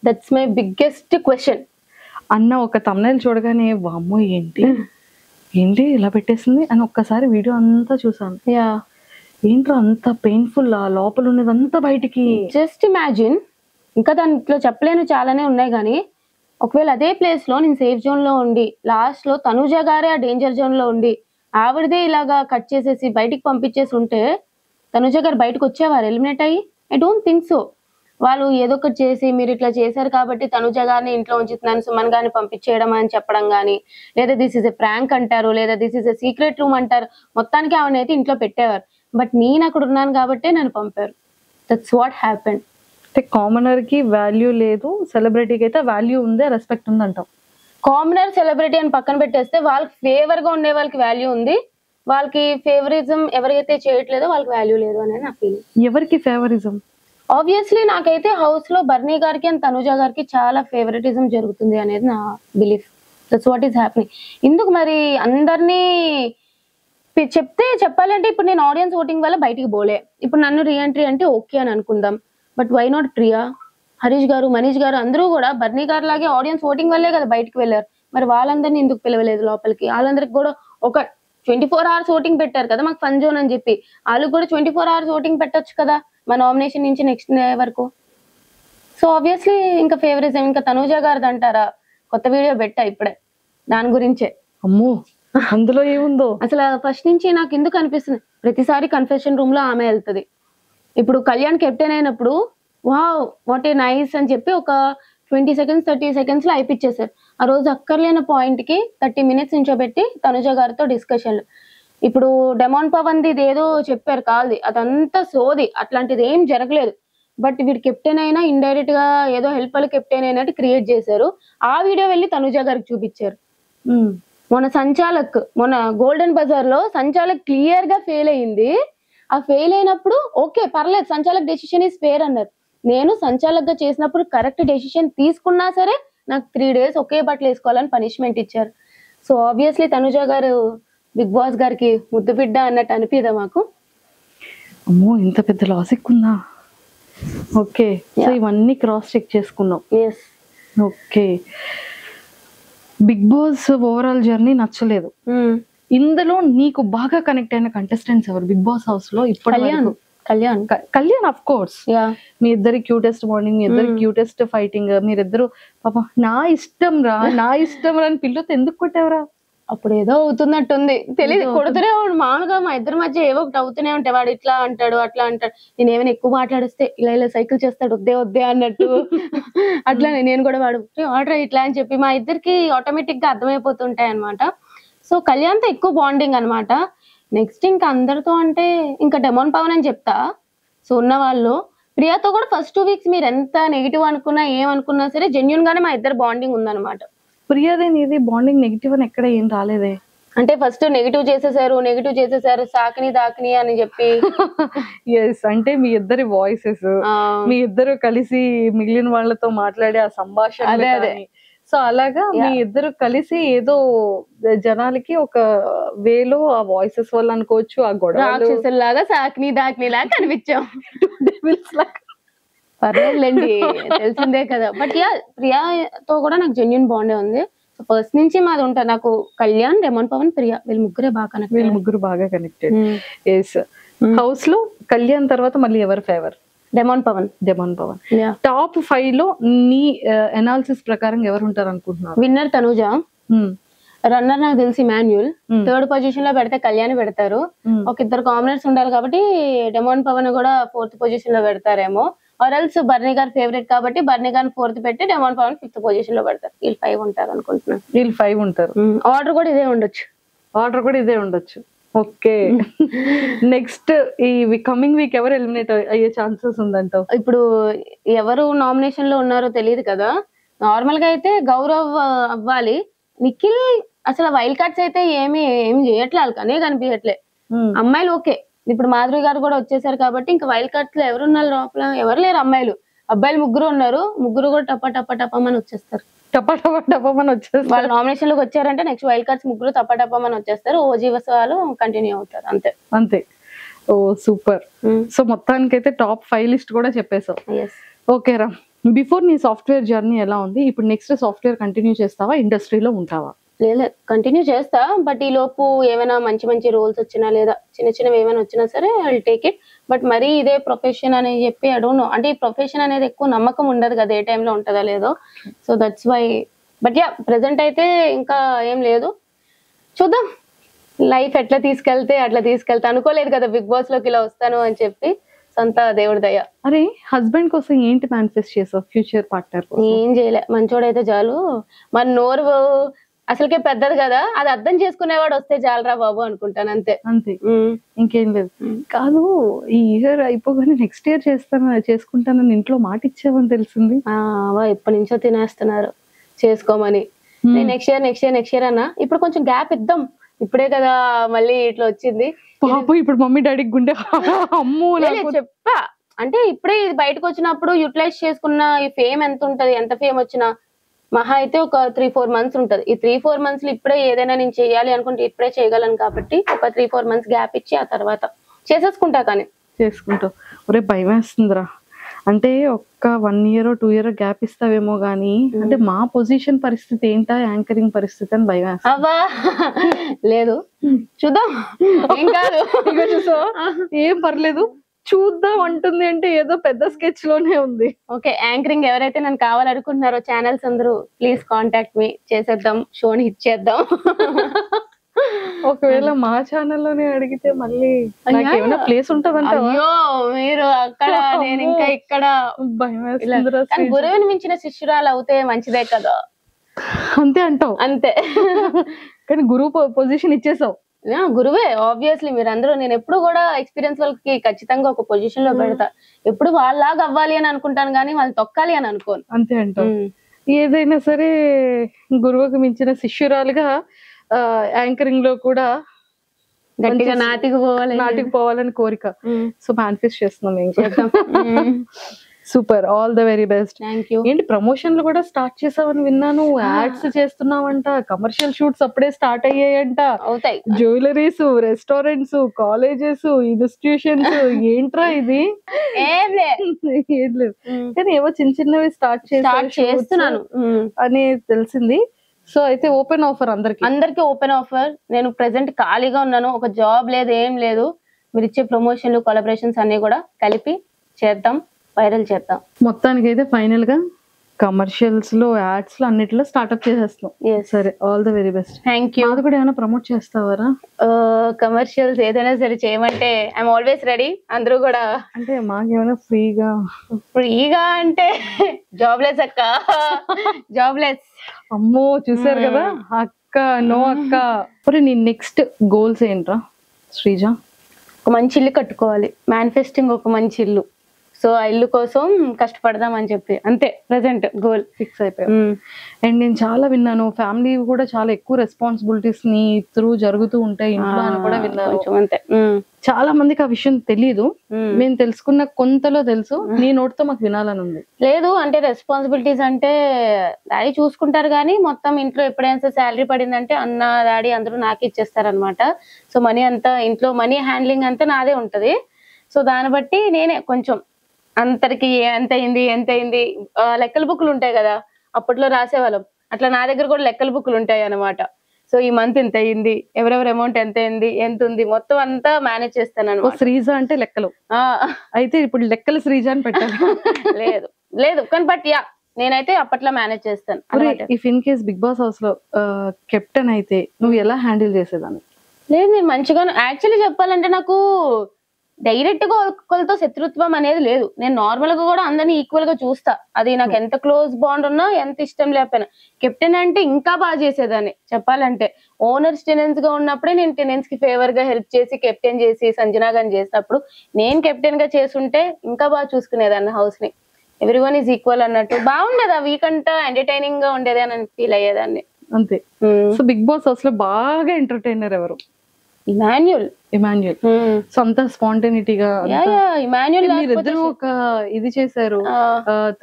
దట్స్ మై బిగ్గెస్ట్ క్వశ్చన్ అన్న. ఒక thumbnail చూడగానే వామ్మో ఏంటి ఇలా పెట్టేసింది అని ఒక్కసారి వీడియో అంతా చూసాను. ఏంట్రా అంత పెయిన్ఫుల్, ఆ లోపల ఉన్నదంతా బయటికి. జస్ట్ ఇమాజిన్, ఇంకా దాంట్లో చెప్పలేను చాలానే ఉన్నాయి కానీ ఒకవేళ అదే ప్లేస్ లో నేను సేఫ్ జోన్ లో ఉండి లాస్ట్ లో తనుజ గారే ఆ డేంజర్ జోన్ లో ఉండి ఆవిడదే ఇలాగా కట్ చేసేసి బయటికి పంపించేసి ఉంటే తనుజ గారు బయటకు వచ్చేవారు ఎలిమినేట్ అయ్యి? I don't think so. వాళ్ళు ఏదో ఒకటి చేసి మీరు ఇట్లా చేశారు కాబట్టి తనుజ గారిని ఇంట్లో ఉంచుతున్నాను, సుమన్ గారిని పంపించేయడం అని చెప్పడం కానీ, లేదా దిస్ ఇస్ ఎ ప్రాంక్ అంటారు, లేదా this is a secret room అంటారు. మొత్తానికి ఆవిడ అయితే ఇంట్లో పెట్టేవారు. బట్ నేను అక్కడ ఉన్నాను కాబట్టి నన్ను పంపారు. That's what happened. అంటే కామనర్ కి వాల్యూ లేదు, సెలబ్రిటీకి అయితే వాల్యూ ఉంది, రెస్పెక్ట్ ఉంది అంటాం. కామనర్ సెలబ్రిటీ అని పక్కన పెట్టేస్తే వాళ్ళకి ఫేవర్ గా ఉండే వాళ్ళకి వాల్యూ ఉంది, వాళ్ళకి ఫేవరిజం ఎవరైతే చేయట్లేదో వాళ్ళకి వాల్యూ లేదు అనేది నా ఫీలింగ్. ఎవరికి ఫేవరిజం? ఆబ్వియస్లీ నాకైతే హౌస్ లో బర్నీ గారికి అండ్ తనుజ గారికి చాలా ఫేవరెటిజం జరుగుతుంది అనేది నా belief. That's what is happening. ఇందుకు మరి అందరినీ చెప్పాలంటే ఇప్పుడు నేను ఆడియన్స్ ఓటింగ్ వల్ల బయటికి పోలే. ఇప్పుడు నన్ను రీఎంట్రీ అంటే ఓకే అని అనుకుందాం. But why not Priya, Harish garu, Manish గారు అందరూ కూడా బర్నీ గారు లాగే ఆడియన్స్ ఓటింగ్ వల్లే కదా బయటకు వెళ్ళారు. మరి వాళ్ళందరినీ ఎందుకు పిలవలేదు లోపలికి? వాళ్ళందరికి కూడా ఒక 24 hours ఓటింగ్ పెట్టారు కదా మాకు ఫన్ జోన్ అని చెప్పి. వాళ్ళు కూడా 24 hours ఓటింగ్ పెట్టొచ్చు కదా మా నామినేషన్ నుంచి నెక్స్ట్ డే వరకు. సో ఆబ్వియస్లీ ఇంకా ఫేవరిజం ఇంకా తనూజ గారిది అంటారా? కొత్త వీడియో పెట్టా ఇప్పుడే దాని గురించే. అమ్మో, అందులో ఏముందో అసలు ఫస్ట్ నుంచి నాకు ఎందుకు అనిపిస్తుంది, ప్రతిసారి కన్ఫెషన్ రూమ్ లో ఆమె వెళ్తుంది. ఇప్పుడు కళ్యాణ్ కెప్టెన్ అయినప్పుడు వావ్ వాట్ ఏ నైస్ అని చెప్పి ఒక 20 seconds 30 seconds లో అయిపిచ్చేసారు. ఆ రోజు అక్కర్లేని పాయింట్ కి 30 minutes నుంచోబెట్టి తనుజ గారితో డిస్కషన్లు. ఇప్పుడు డెమాన్ పవన్ది ఏదో చెప్పారు కాల్ది, అదంతా సోది, అట్లాంటిది ఏం జరగలేదు. బట్ వీడు కెప్టెన్ అయినా ఇండైరెక్ట్ గా ఏదో హెల్ప్ వాళ్ళు కెప్టెన్ అయినట్టు క్రియేట్ చేశారు. ఆ వీడియో వెళ్ళి తనుజ గారికి చూపించారు. మొన్న గోల్డెన్ బజార్ లో సంచాలక్ క్లియర్ గా ఫెయిల్ అయింది. ఆ ఫెయిల్ అయినప్పుడు ఓకే పర్లేదు, సంచాలక్ డెసిషన్ ఈస్ ఫెయిర్ అన్నారు. నేను సంచాలక్ గా చేసినప్పుడు కరెక్ట్ డెసిషన్ తీసుకున్నా సరే నాకు 3 days ఒకే బట్టలు వేసుకోవాలని పనిష్మెంట్ ఇచ్చారు. సో ఆబ్వియస్లీ తనుజ గారు బిగ్ బాస్ గారికి ముద్దు బిడ్డ అన్నట్టు అనిపిదా మాకు? అమ్మో, ఇంత పెద్ద లాజిక్ ఉందా? ఓకే, సో ఇవన్నీ క్రాస్ చెక్ చేసుకున్నాం. Yes, okay. Bigg Boss overall journey నచ్చలేదు. ఇందులో నీకు బాగా కనెక్ట్ అయిన కంటెస్టెంట్స్ ఎవరు బిగ్ బాస్ హౌస్ లో? ఇప్పుడు కళ్యాణ్ ఆఫ్ కోర్స్. మీ ఇద్దరి క్యూటెస్ట్ మార్నింగ్, మీ ఇద్దరి క్యూటెస్ట్ ఫైటింగ్, మీరిద్దరు పాప నా ఇష్టం రా అని పిల్లతో ఎందుకు కొట్టావరా? అప్పుడు ఏదో అవుతున్నట్టుంది, తెలియదు, కొడుతూనే ఉండు. మామూలుగా మా ఇద్దరి మధ్య ఏవో ఒకటి అవుతూనే ఉంటాయి. వాడు ఇట్లా అంటాడు అట్లా అంటాడు, నేను ఏమైనా ఎక్కువ మాట్లాడిస్తే ఇలా సైకిల్ చేస్తాడు వద్దే అన్నట్టు. అట్లానే నేను కూడా వాడు ఆర్డర్ ఇట్లా అని చెప్పి మా ఇద్దరికి ఆటోమేటిక్ గా అర్థమైపోతుంటాయి అనమాట. సో కళ్యాణ్తో ఎక్కువ బాండింగ్ అనమాట. నెక్స్ట్ ఇంకా అందరితో అంటే ఇంకా డెమాన్ పవన్ అని చెప్తా. సో ఉన్న వాళ్ళు ప్రియాతో కూడా ఫస్ట్ 2 weeks మీరు ఎంత నెగిటివ్ అనుకున్నా ఏమనుకున్నా సరే జెన్యున్ గానే మా ఇద్దరు బాండింగ్ ఉందన్నమాట. ప్రియాదే నీది బాండింగ్ నెగిటివ్ అని ఎక్కడ ఏం రాలేదే. అంటే ఫస్ట్ నెగిటివ్ చేసేసారు సాకిని దాకిని అని చెప్పి. ఎస్, అంటే మీ ఇద్దరి వాయిసెస్, మీ ఇద్దరు కలిసి మిగిలిన వాళ్ళతో మాట్లాడే ఆ సంభాషణ, సో అలాగా మీ ఇద్దరు కలిసి ఏదో జనాలకి ఒక వేలో ఆ వాయిసెస్ వల్ల అనుకోవచ్చు, ఆ గొడవ లాగా సాకిని దాకిని లాగా కనిపించాం. పర్లేదులేండి, తెలిసిందే కదా. బట్ యా, ప్రియాతో కూడా నాకు జెన్యున్ బాండే ఉంది. సో ఫస్ట్ నుంచి మాది ఉంటారు. నాకు కళ్యాణ్, డెమాన్ పవన్, ప్రియా వీళ్ళు ముగ్గురు బాగా కనెక్టెడ్. ఎస్, హౌస్ లో కళ్యాణ్ తర్వాత మళ్ళీ ఎవరు ఫేవర్? డెమాన్ పవన్. టాప్ 5 లో నీ అనాలిసిస్ ప్రకారం ఎవరు ఉంటారు అనుకుంటున్నారు? విన్నర్ తనుజ, రన్నర్ నాకు తెలిసి మాన్యుల్, 3rd పొజిషన్ లో పెడితే కళ్యాణ్ పెడతారు. ఒక 2 కామనర్స్ ఉండాలి కాబట్టి డెమాన్ పవన్ కూడా 4th పొజిషన్ లో పెడతారేమో. ఆర్ఎల్స్ బర్నీ గారు ఫేవరెట్ కాబట్టి బర్నీ గారిని 4th పెట్టి డెమాన్ పవన్ 5th పొజిషన్ లో పెడతారు. వీళ్ళు 5 ఉంటారు అనుకుంటున్నాను. వీళ్ళు 5 ఉంటారు. ఆర్డర్ కూడా ఇదే ఉండొచ్చు. ఓకే. నెక్స్ట్ ఈ కమింగ్ వీక్ ఎవరు ఎలిమినేట్ అయ్యే ఛాన్సెస్ ఉందంటావు? ఇప్పుడు ఎవరు నామినేషన్ లో ఉన్నారో తెలియదు కదా. నార్మల్ గా అయితే గౌరవ్ అవ్వాలి. నిఖిల్ అసలు వైల్డ్ కార్డ్స్ అయితే ఏమి చేయట్లే, వాళ్ళకనే కనిపించట్లే. అమ్మాయిలు ఓకే, ఇప్పుడు మాధురి గారు కూడా వచ్చేసారు కాబట్టి ఇంకా వైల్డ్ కార్డ్స్ లో ఎవరున్నారు లోపల? ఎవరు లేరు అమ్మాయిలు. అబ్బాయిలు 3 ఉన్నారు, 3 కూడా టపమని వచ్చేస్తారు. టపమని వచ్చేస్తారు. వాళ్ళు నామినేషన్ లోకి వచ్చారంటే నెక్స్ట్ వైల్డ్ కార్డ్స్ 3 టపమని వచ్చేస్తారు. ఓజీవస్ వాళ్ళు కంటిన్యూ అవుతారు, అంతే అంతే. ఓ సూపర్. సో మొత్తానికైతే టాప్ 5 లిస్ట్ కూడా చెప్పేసావు. ఓకే రా, బిఫోర్ నీ సాఫ్ట్వేర్ జర్నీ ఎలా ఉంది, ఇప్పుడు నెక్స్ట్ సాఫ్ట్వేర్ కంటిన్యూ చేస్తావా, ఇండస్ట్రీలో ఉంటావా? లేదు, కంటిన్యూ చేస్తా. బట్ ఈ లోపు ఏమైనా మంచి రోల్స్ వచ్చినా లేదా చిన్నవి ఏమైనా వచ్చినా సరే I will take it. But మరి ఇదే ప్రొఫెషన్ అని చెప్పి ఐ డోంట్ నో, అంటే ఈ ప్రొఫెషన్ అనేది ఎక్కువ నమ్మకం ఉండదు కదా, ఏ టైంలో ఉంటుందా లేదో. So that's why. But yeah, present అయితే ఇంకా ఏం లేదు, చూద్దాం లైఫ్ ఎట్లా తీసుకెళ్తే అట్లా తీసుకెళ్తా. అనుకోలేదు కదా బిగ్ బాస్ లోకి ఇలా వస్తాను అని చెప్పి, సొంత దేవుడి దయ. అరే హస్బెండ్ కోసం ఏంటి మేనిఫెస్ట్ చేసావు, ఫ్యూచర్ పార్ట్నర్? ఏం చేయలే, మంచోడైతే చాలు. మన నోరు అసలుకే పెద్దది కదా, అది అర్థం చేసుకునేవాడు వస్తే చాలరా బాబు అనుకుంటాను, అంతే. అంతే, ఇంకేం లేదు. కాదు, ఈ ఇయర్ అయిపోగానే నెక్స్ట్ ఇయర్ చేసుకుంటానని ఇంట్లో మాట ఇచ్చావని తెలిసింది. ఎప్పటి నుంచో తినేస్తున్నారు చేసుకోమని. నేను నెక్స్ట్ ఇయర్ అన్నా. ఇప్పుడు కొంచెం గ్యాప్ ఇద్దాం, ఇప్పుడే కదా మళ్ళీ ఇట్లా వచ్చింది. ఇప్పుడు మమ్మీ డాడీకి గుండె అమ్మో చెప్పా. అంటే ఇప్పుడే ఇది బయటకు వచ్చినప్పుడు యూటిలైజ్ చేసుకున్న ఈ ఫేమ్ ఎంత ఉంటది, ఎంత ఫేమ్ వచ్చినా మహా అయితే ఒక 3-4 మంత్స్ ఉంటది. ఈ 3-4 మంత్స్ లో ఇప్పుడే ఏదైనా నేను చేయాలి అనుకుంటే ఇప్పుడే చేయగలను కాబట్టి ఒక 3-4 మంత్స్ గ్యాప్ ఇచ్చి ఆ తర్వాత చేసేసుకుంటా. కానీ చేసుకుంటావు? ఒరే భయం వేస్తుందిరా, అంటే ఒక్క 1 year 2 year గ్యాప్ ఇస్తావేమో గానీ, అంటే మా పొజిషన్ పరిస్థితి ఏంటా, యాంకరింగ్ పరిస్థితి అని భయం వేస్తా. అవ్వా లేదు, చూద్దాం, ఏం కాదు. చూసా, ఏం పర్లేదు, చూద్దాం అంటుంది అంటే ఏదో పెద్ద స్కెచ్ లోనే ఉంది. ఓకే, యాంకరింగ్ ఎవరైతే నన్ను కావాలనుకుంటున్నారో ఛానల్స్ అందరూ ప్లీజ్ కాంటాక్ట్ మీ, చేసేద్దాం, షోని హిట్ చేద్దాం. ఒకవేళ మా ఛానల్లోనే అడిగితే మళ్ళీ ఏమైనా ప్లేస్ ఉంటదంట? అయ్యో మీరు అక్కడ, నేను ఇంకా ఇక్కడ. భయం వేస్తుంది. గురువుని మించిన శిష్యురాలు అవుతే మంచిదే కదా. అంతే అంటావు? అంతే. కానీ గురువు పొజిషన్ ఇచ్చేసావు. గురువే ఆబ్వియస్లీ. మీరందరూ, నేను ఎప్పుడు కూడా ఎక్స్పీరియన్స్ వాళ్ళకి ఖచ్చితంగా ఒక పొజిషన్ లో పెడతా. ఎప్పుడు వాళ్ళలాగా అవ్వాలి అని అనుకుంటాను కానీ వాళ్ళు తొక్కాలి అని అనుకోను. అంతే అంటావు? ఏదైనా సరే గురువుకు మించిన శిష్యురాలుగా యాంకరింగ్ లో కూడా గట్టిగా నాటికి పోవాలని కోరిక. సో మేనిఫెస్ట్ చేస్తున్నాం ఇంకా. Super, all the very best. Thank you. ఏంటి ప్రమోషన్లు కూడా స్టార్ట్ చేసావని విన్నాను, యాడ్స్ చేస్తున్నావంట, కమర్షియల్ షూట్స్ అప్పుడే స్టార్ట్ అయ్యాయంట. అవుతాయి. జ్యువెలరీస్, రెస్టారెంట్స్, కాలేజెస్, ఇన్స్టిట్యూషన్స్, ఏంట్రా ఇది? ఏం లేదు కానీ ఏవో చిన్నవి స్టార్ట్ చేస్తున్నాను అని తెలిసింది. సో అయితే ఓపెన్ ఆఫర్ అందరికి ఓపెన్ ఆఫర్. నేను ప్రెసెంట్ ఖాళీగా ఉన్నాను, ఒక జాబ్ లేదు, ఏం లేదు. మీరు ఇచ్చే ప్రమోషన్లు, కొలాబరేషన్స్ అన్ని కూడా కలిపి చేద్దాం, వైరల్ చేద్దాం. మొత్తానికి అయితే ఫైనల్ గా కమర్షియల్స్ లో, యాడ్స్ లో, అన్నిటిలో స్టార్ట్అప్ చేసేస్తాం. సరే, all the very best. Thank you. అది కూడా ఏమైనా ప్రమోట్ చేస్తావారా? కమర్షియల్స్ ఏదైనా సరే చేయమంటే ఐఎమ్ ఆల్వేస్ రెడీ. అందరూ కూడా. అంటే మాకేమైనా ఫ్రీగా అంటే జాబ్లెస్ అక్క, జాబ్లెస్. అమ్మో చూసారు కదా అక్క, నో అక్క. మరి నీ నెక్స్ట్ గోల్స్ ఏంట్రా శ్రీజ? ఒక మంచి ఇల్లు కట్టుకోవాలి, మేనిఫెస్టింగ్ ఒక మంచి ఇల్లు. సో ఆ ఇల్లు కోసం కష్టపడదాం అని చెప్పి, అంతే ప్రెసెంట్ గోల్ ఫిక్స్ అయిపోయాం. అండ్ నేను చాలా విన్నాను, ఫ్యామిలీ కూడా చాలా ఎక్కువ రెస్పాన్సిబిలిటీస్ ని త్రూ జరుగుతూ ఉంటాయి ఇంట్లో అని కూడా విన్నాను. అంతే, చాలా మందికి ఆ విషయం తెలీదు. మేము తెలుసుకున్న కొంతలో తెలుసు, నీ నోటితో మాకు వినాలని ఉంది. లేదు అంటే రెస్పాన్సిబిలిటీస్ అంటే డాడీ చూసుకుంటారు కానీ మొత్తం ఇంట్లో ఎప్పుడైనా శాలరీ పడిందంటే అన్న, డాడీ అందరూ నాకే ఇచ్చేస్తారనమాట. సో మనీ అంతా ఇంట్లో, మనీ హ్యాండ్లింగ్ అంతా నాదే ఉంటది. సో దాన్ని బట్టి నేనే కొంచెం అందరికి ఎంత అయింది లెక్కల బుక్లు ఉంటాయి కదా, అప్పట్లో రాసేవాళ్ళం, అట్లా నా దగ్గర కూడా లెక్కల బుక్లు ఉంటాయి అనమాట. సో ఈ మంత్ ఇంత అయింది, ఎవరెవరు అమౌంట్ ఎంత అయింది, ఎంత ఉంది, మొత్తం అంతా మేనేజ్ చేస్తాను. శ్రీజ అంటే లెక్కలు. అయితే ఇప్పుడు లెక్కలు శ్రీజ అని పెట్టాలి. లేదు కానీ బట్ యా, నేనైతే అప్పట్లో మేనేజ్ చేస్తాను. If in case Bigg Boss house లో కెప్టెన్ అయితే నువ్వు ఎలా హ్యాండిల్ చేసేదాన్ని? లేదు, నేను మంచిగా, యాక్చువల్లీ చెప్పాలంటే నాకు డైరెక్ట్ గా ఒక్కరితో శత్రుత్వం అనేది లేదు. నేను నార్మల్ గా కూడా అందరినీ ఈక్వల్ గా చూస్తా. అది నాకు ఎంత క్లోజ్ బాండ్ ఉన్నా, ఎంత ఇష్టం లేకపోయినా. కెప్టెన్ అంటే ఇంకా బాగా చేసేదాన్ని చెప్పాలంటే. ఓనర్స్ టెనెన్స్ గా ఉన్నప్పుడే నేను టెనెన్స్ కి ఫేవర్ గా హెల్ప్ చేసి, కెప్టెన్ చేసి, సంజనా గాని చేసినప్పుడు నేను కెప్టెన్ గా చేసుంటే ఇంకా బాగా చూసుకునేదాన్ని హౌస్ ని. ఎవ్రీవన్ ఈజ్ ఈక్వల్ అన్నట్టు బాగుండేది. ఆ వీక్ అంతా ఎంటర్టైనింగ్ గా ఉండేది అని ఫీల్ అయ్యేదాన్ని అంతే. సో బిగ్ బాస్ అసలు బాగా ఎంటర్టైనర్ ఎవరు? ఇమాన్యుల్. సో అంత స్పాంటేనిటీగా ఇమాన్యుల్ మీరిద్దరు ఒక ఇది చేశారు.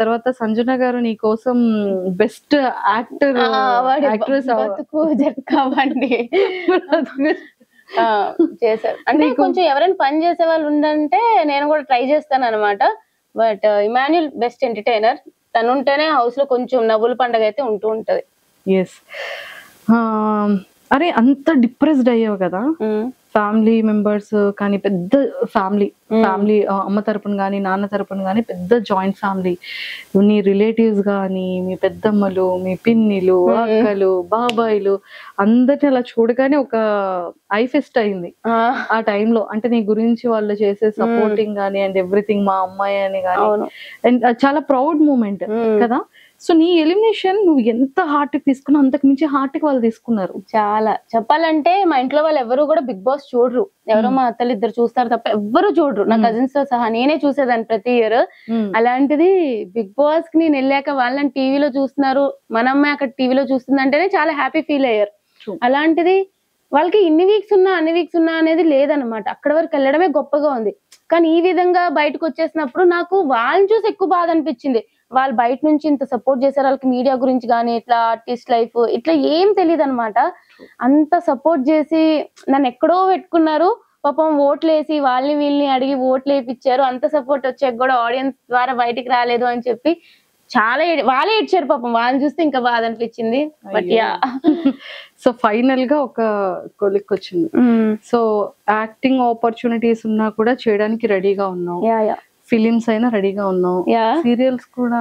తర్వాత సంజన గారు నీ కోసం బెస్ట్ యాక్టర్ యాక్ట్రెస్ చేశారు. అంటే కొంచెం ఎవరైనా పని చేసే వాళ్ళు ఉండంటే నేను కూడా ట్రై చేస్తాను అనమాట. But Emmanuel best entertainer. తను ఉంటేనే హౌస్ లో కొంచెం నవ్వుల పండుగ అయితే ఉంటూ ఉంటది. ఎస్. అరే అంత డిప్రెస్డ్ అయ్యావు కదా, ఫ్యామిలీ మెంబర్స్ కానీ పెద్ద ఫ్యామిలీ అమ్మ తరపున కానీ నాన్న తరపున కానీ పెద్ద జాయింట్ ఫ్యామిలీ, నీ రిలేటివ్స్ కానీ మీ పెద్దమ్మలు మీ పిన్నిలు అక్కలు బాబాయిలు అందరిని అలా చూడగానే ఒక ఐ ఫెస్ట్ అయింది ఆ టైంలో. అంటే నీ గురించి వాళ్ళు చేసే సపోర్టింగ్ కానీ అండ్ ఎవ్రీథింగ్ మా అమ్మాయి అని కానీ అండ్ చాలా ప్రౌడ్ మూమెంట్ కదా. సో నీ ఎలిమినేషన్ నువ్వు ఎంత హార్ట్ కి తీసుకున్నా అంతకు మించి హార్ట్ కి వాళ్ళు తీసుకున్నారు. చాలా చెప్పాలంటే మా ఇంట్లో వాళ్ళు ఎవరు కూడా బిగ్ బాస్ చూడరు. ఎవరో మా అత్తలు ఇద్దరు చూస్తారు తప్ప ఎవ్వరు చూడరు, నా కజిన్స్ తో సహా. నేనే చూసేదాన్ని ప్రతి ఇయర్. అలాంటిది బిగ్ బాస్ కి నేను వెళ్ళాక వాళ్ళని టీవీలో చూస్తున్నారు, మన అమ్మాయి అక్కడ టీవీలో చూస్తుందంటేనే చాలా హ్యాపీ ఫీల్ అయ్యారు. అలాంటిది వాళ్ళకి ఇన్ని వీక్స్ ఉన్నా అన్ని వీక్స్ ఉన్నా అనేది లేదనమాట. అక్కడ వరకు వెళ్ళడమే గొప్పగా ఉంది. కానీ ఈ విధంగా బయటకు వచ్చేసినప్పుడు నాకు వాళ్ళని చూసి ఎక్కువ బాధ అనిపించింది. వాళ్ళు బయట నుంచి ఇంత సపోర్ట్ చేశారు, వాళ్ళకి మీడియా గురించి కానీ ఇట్లా ఆర్టిస్ట్ లైఫ్ ఇట్లా ఏం తెలియదు అనమాట. అంత సపోర్ట్ చేసి నన్ను ఎక్కడో పెట్టుకున్నారు. పాపం ఓట్లు వేసి వాళ్ళని వీళ్ళని అడిగి ఓట్లు వేయించారు. అంత సపోర్ట్ వచ్చాక కూడా ఆడియన్స్ ద్వారా బయటికి రాలేదు అని చెప్పి చాలా వాళ్ళే ఏడ్చారు పాపం. వాళ్ళని చూస్తే ఇంకా బాధ అనిపించింది. బట్ యా, సో ఫైనల్ గా ఒక కొలిక్ వచ్చింది. సో యాక్టింగ్ ఆపర్చునిటీస్ ఉన్నా కూడా చేయడానికి రెడీగా ఉన్నావు, ఫిలిమ్స్ అయినా రెడీగా ఉన్నావు, సీరియల్స్ కూడా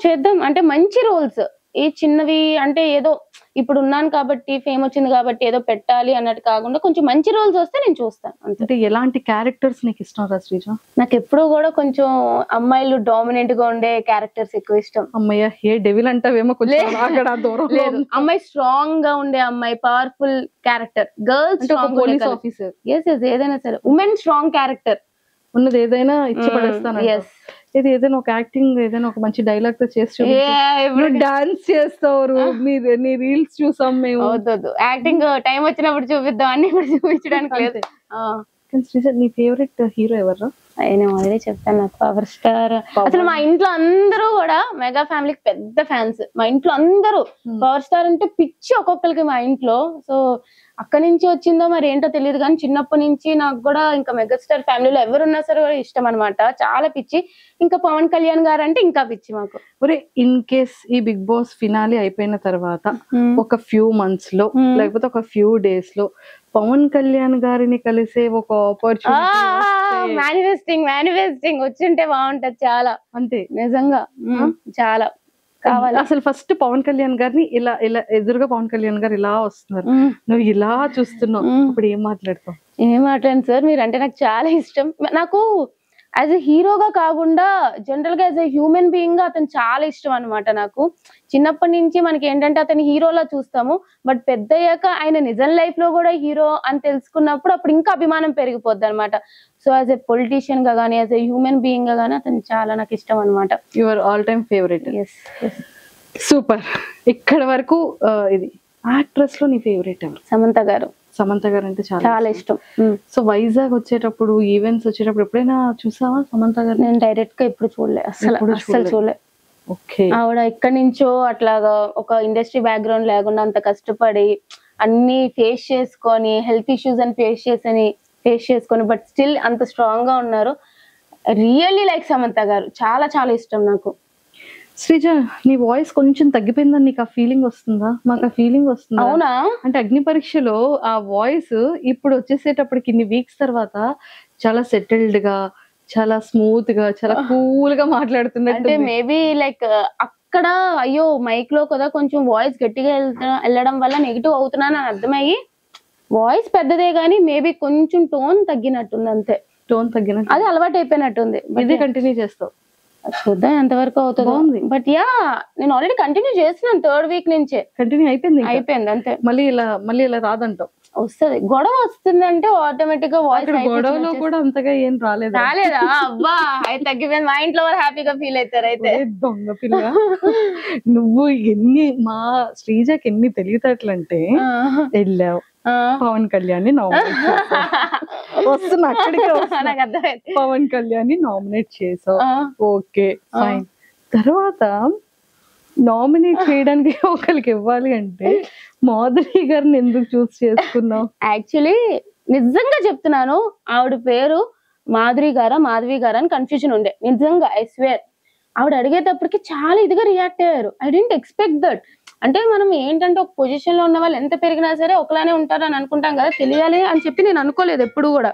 చేద్దాం అంటే మంచి రోల్స్. ఏ చిన్నవి అంటే ఏదో ఇప్పుడు ఉన్నాను కాబట్టి ఫేమ్ వచ్చింది కాబట్టి ఏదో పెట్టాలి అన్నట్టు కాకుండా కొంచెం మంచి రోల్స్ వస్తే నేను చూస్తాను. అంటే ఎలాంటి క్యారెక్టర్స్ నీకు ఇష్టం రా శ్రీజ? నాకు ఎప్పుడు కూడా కొంచెం అమ్మాయిలు డామినెంట్ గా ఉండే క్యారెక్టర్స్ ఎక్కువ ఇష్టం. అమ్మాయి ఏ డెవిల్ అంటావేమో కొంచెం లేదు, అమ్మాయి స్ట్రాంగ్ గా ఉండే అమ్మాయి, powerful character. Girls police officer, ఏదైనా సరే ఉమెన్ స్ట్రాంగ్ క్యారెక్టర్ ఉన్నది ఏదైనా ఇచ్చి పడేస్తాను. ఇది ఏదైనా ఒక యాక్టింగ్ ఏదైనా ఒక మంచి డైలాగ్ తో చేసి డాన్స్ చేస్తారు. నీ రీల్స్ చూసాం మేము. యాక్టింగ్ టైం వచ్చినప్పుడు చూపిద్దాం అన్ని చూపించడానికి లేదు. నీ ఫేవరెట్ హీరో ఎవరు? నేను ఆల్రెడీ చెప్పాను, నాకు పవర్ స్టార్. అసలు మా ఇంట్లో అందరూ కూడా మెగా ఫ్యామిలీకి పెద్ద ఫ్యాన్స్. మా ఇంట్లో అందరూ పవర్ స్టార్ అంటే పిచ్చి ఒక్కొక్కరికి మా ఇంట్లో. సో అక్కడి నుంచి వచ్చిందో మరి ఏంటో తెలియదు కానీ చిన్నప్పటి నుంచి నాకు కూడా ఇంకా మెగాస్టార్ ఫ్యామిలీలో ఎవరున్నా సరే కూడా ఇష్టం అనమాట, చాలా పిచ్చి. ఇంకా పవన్ కళ్యాణ్ గారు అంటే ఇంకా పిచ్చి మాకు. ఒరే ఇన్ కేస్ ఈ బిగ్ బాస్ ఫినాలి అయిపోయిన తర్వాత ఒక ఫ్యూ మంత్స్ లో లేకపోతే ఒక ఫ్యూ డేస్ లో పవన్ కళ్యాణ్ గారిని కలిసే ఒక ఆపర్చునిటీ, మేనిఫెస్టింగ్ వచ్చింటే బాగుంటది చాలా. అంతే నిజంగా చాలా కావాలి. అసలు ఫస్ట్ పవన్ కళ్యాణ్ గారిని ఇలా ఇలా ఎదురుగా పవన్ కళ్యాణ్ గారు ఇలా వస్తున్నారు, నువ్వు ఇలా చూస్తున్నావు, ఇప్పుడు ఏం మాట్లాడతావు? ఏం మాట్లాడండి సార్, మీరు అంటే నాకు చాలా ఇష్టం. నాకు యాజ్ ఎ హీరోగా కాకుండా జనరల్ గా యాజ్ ఎ హ్యూమన్ బీయింగ్ గా అతను చాలా ఇష్టం అనమాట. నాకు చిన్నప్పటి నుంచి మనకి ఏంటంటే అతని హీరోలా చూస్తాము, బట్ పెద్ద అయ్యాక ఆయన నిజం లైఫ్ లో కూడా హీరో అని తెలుసుకున్నప్పుడు అప్పుడు ఇంకా అభిమానం పెరిగిపోద్ది అనమాట. సో యాజ్ ఎ పొలిటీషియన్ గా కానీ యాజ్ ఎ హ్యూమన్ బీయింగ్ గా కానీ అతను చాలా నాకు ఇష్టం అనమాట. Your all time favourite. Super. ఇక్కడ వరకు ఇది యాక్ట్రెస్ లో నీ ఫేవరెట్ ఎవరు? సమంత గారు. సమంత గారు అంటే చాలా ఇష్టం. సో వైజాగ్ వచ్చేటప్పుడు ఈవెంట్స్ వచ్చేటప్పుడు ఎప్పుడైనా చూసావా సమంత గారు? నేను డైరెక్ట్ గా ఎప్పుడు చూడలే, అసలు చూడలే. ఓకే. ఆవిడ ఎక్కడి నుంచో అట్లాగా ఒక ఇండస్ట్రీ బ్యాక్గ్రౌండ్ లేకుండా అంత కష్టపడి అన్ని ఫేస్ చేసుకొని, హెల్త్ ఇష్యూస్ అని ఫేస్ చేసుకొని బట్ స్టిల్ అంత స్ట్రాంగ్ గా ఉన్నారు. రియల్లీ లైక్ సమంత గారు, చాలా చాలా ఇష్టం నాకు. శ్రీజ, నీ వాయిస్ కొంచెం తగ్గిపోయిందని నీకు ఆ ఫీలింగ్ వస్తుందా? మాకు ఆ ఫీలింగ్ వస్తుంది. అవునా? అంటే అగ్ని పరీక్షలో ఆ వాయిస్ ఇప్పుడు వచ్చేసేటప్పటికి ఇన్ని వీక్స్ తర్వాత చాలా సెటిల్డ్ గా, చాలా స్మూత్ గా, చాలా కూల్ గా మాట్లాడుతున్నట్టు. అంటే మేబీ లైక్ అక్కడ అయ్యో మైక్ లో కదా కొంచెం వాయిస్ గట్టిగా వెళ్ళడం వల్ల నెగిటివ్ అవుతున్నాను అని అర్థమయ్యి వాయిస్ పెద్దదే గానీ మేబీ కొంచెం టోన్ తగ్గినట్టుంది అంతే. టోన్ తగ్గినట్టు, అది అలవాటు అయిపోయినట్టుంది. ఇది కంటిన్యూ చేస్తావు? చూద్దాం ఎంతవరకు అవుతుందో. బట్ యా నేను ఆల్రెడీ కంటిన్యూ చేస్తున్నాను 3rd వీక్ నుంచే. కంటిన్యూ అయిపోయింది అంతే. మళ్ళీ ఇలా రాదంటావు. వస్తుంది గొడవ వస్తుందంటే ఆటోమేటిక్ గా వాయిస్. గొడవలో కూడా అంతగా ఏం రాలేదా? అబ్బా అయితే తగ్గిపోయింది. మా ఇంట్లో వాళ్ళు హ్యాపీగా ఫీల్ అవుతారు. అయితే దొంగ పిల్ల నువ్వు మా శ్రీజకి ఎన్ని తెలియతట్లంటే వెళ్ళావు పవన్ కళ్యాణ్ వస్తున్నా అక్కడికి పవన్ కళ్యాణ్ నామినేట్ చేసావు. Okay fine. తర్వాత నామినేట్ చేయడానికి ఒకరికి ఇవ్వాలి అంటే మాధురి గారిని ఎందుకు చూస్ చేసుకున్నావు? యాక్చువల్లీ నిజంగా చెప్తున్నాను, ఆవిడ పేరు మాధురి గారా మాధవి గారా అని కన్ఫ్యూజన్ ఉండే. నిజంగా ఐ స్వేర్ ఆవిడ అడిగేటప్పటికి చాలా ఇదిగా రియాక్ట్ అయ్యారు. I didn't expect that. అంటే మనం ఏంటంటే ఒక పొజిషన్ లో ఉన్న వాళ్ళు ఎంత పెరిగినా సరే ఒకలానే ఉంటారు అని అనుకుంటాం కదా, తెలియాలి అని చెప్పి నేను అనుకోలేదు ఎప్పుడు కూడా.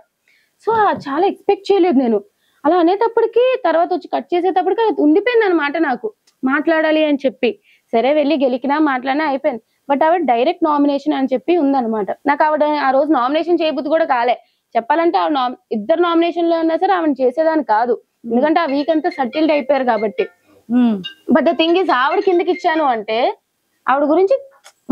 సో చాలా ఎక్స్పెక్ట్ చేయలేదు నేను. అలా అనేటప్పటికి తర్వాత వచ్చి కట్ చేసేటప్పటికి అది ఉండిపోయింది అనమాట నాకు మాట్లాడాలి అని చెప్పి. సరే వెళ్ళి గెలికినా మాట్లాడినా అయిపోయింది. బట్ ఆవిడ డైరెక్ట్ నామినేషన్ అని చెప్పి ఉందన్నమాట. నాకు ఆవిడ ఆ రోజు నామినేషన్ చేయబుద్ధి కూడా కాలే చెప్పాలంటే. ఆవిడ ఇద్దరు నామినేషన్ లో ఉన్నా సరే ఆవిడ చేసేదాన్ని కాదు, ఎందుకంటే ఆ వీక్ అంతా సటిల్డ్ అయిపోయారు కాబట్టి. బట్ ద థింగ్ ఈస్ ఆవిడ కిందకి ఇచ్చాను అంటే ఆవిడ గురించి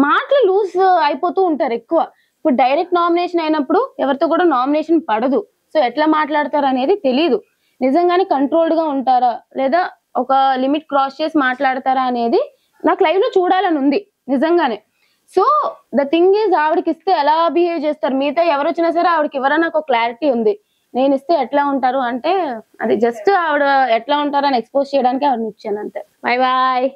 మాటలు లూజ్ అయిపోతూ ఉంటారు ఎక్కువ. ఇప్పుడు డైరెక్ట్ నామినేషన్ అయినప్పుడు ఎవరితో కూడా నామినేషన్ పడదు. సో ఎట్లా మాట్లాడతారు అనేది తెలీదు. నిజంగానే కంట్రోల్డ్ గా ఉంటారా లేదా ఒక లిమిట్ క్రాస్ చేసి మాట్లాడతారా అనేది నాకు లైవ్ లో చూడాలని ఉంది నిజంగానే. సో ద థింగ్ ఈజ్ ఆవిడకి ఇస్తే ఎలా బిహేవ్ చేస్తారు, మిగతా ఎవరు వచ్చినా సరే ఆవిడకి ఎవరైనా నాకు క్లారిటీ ఉంది. నేను ఇస్తే ఎట్లా ఉంటారు అంటే అది జస్ట్ ఆవిడ ఎట్లా ఉంటారు అని ఎక్స్పోజ్ చేయడానికి ఆవిడని ఇచ్చాను అంతే. Bye bye.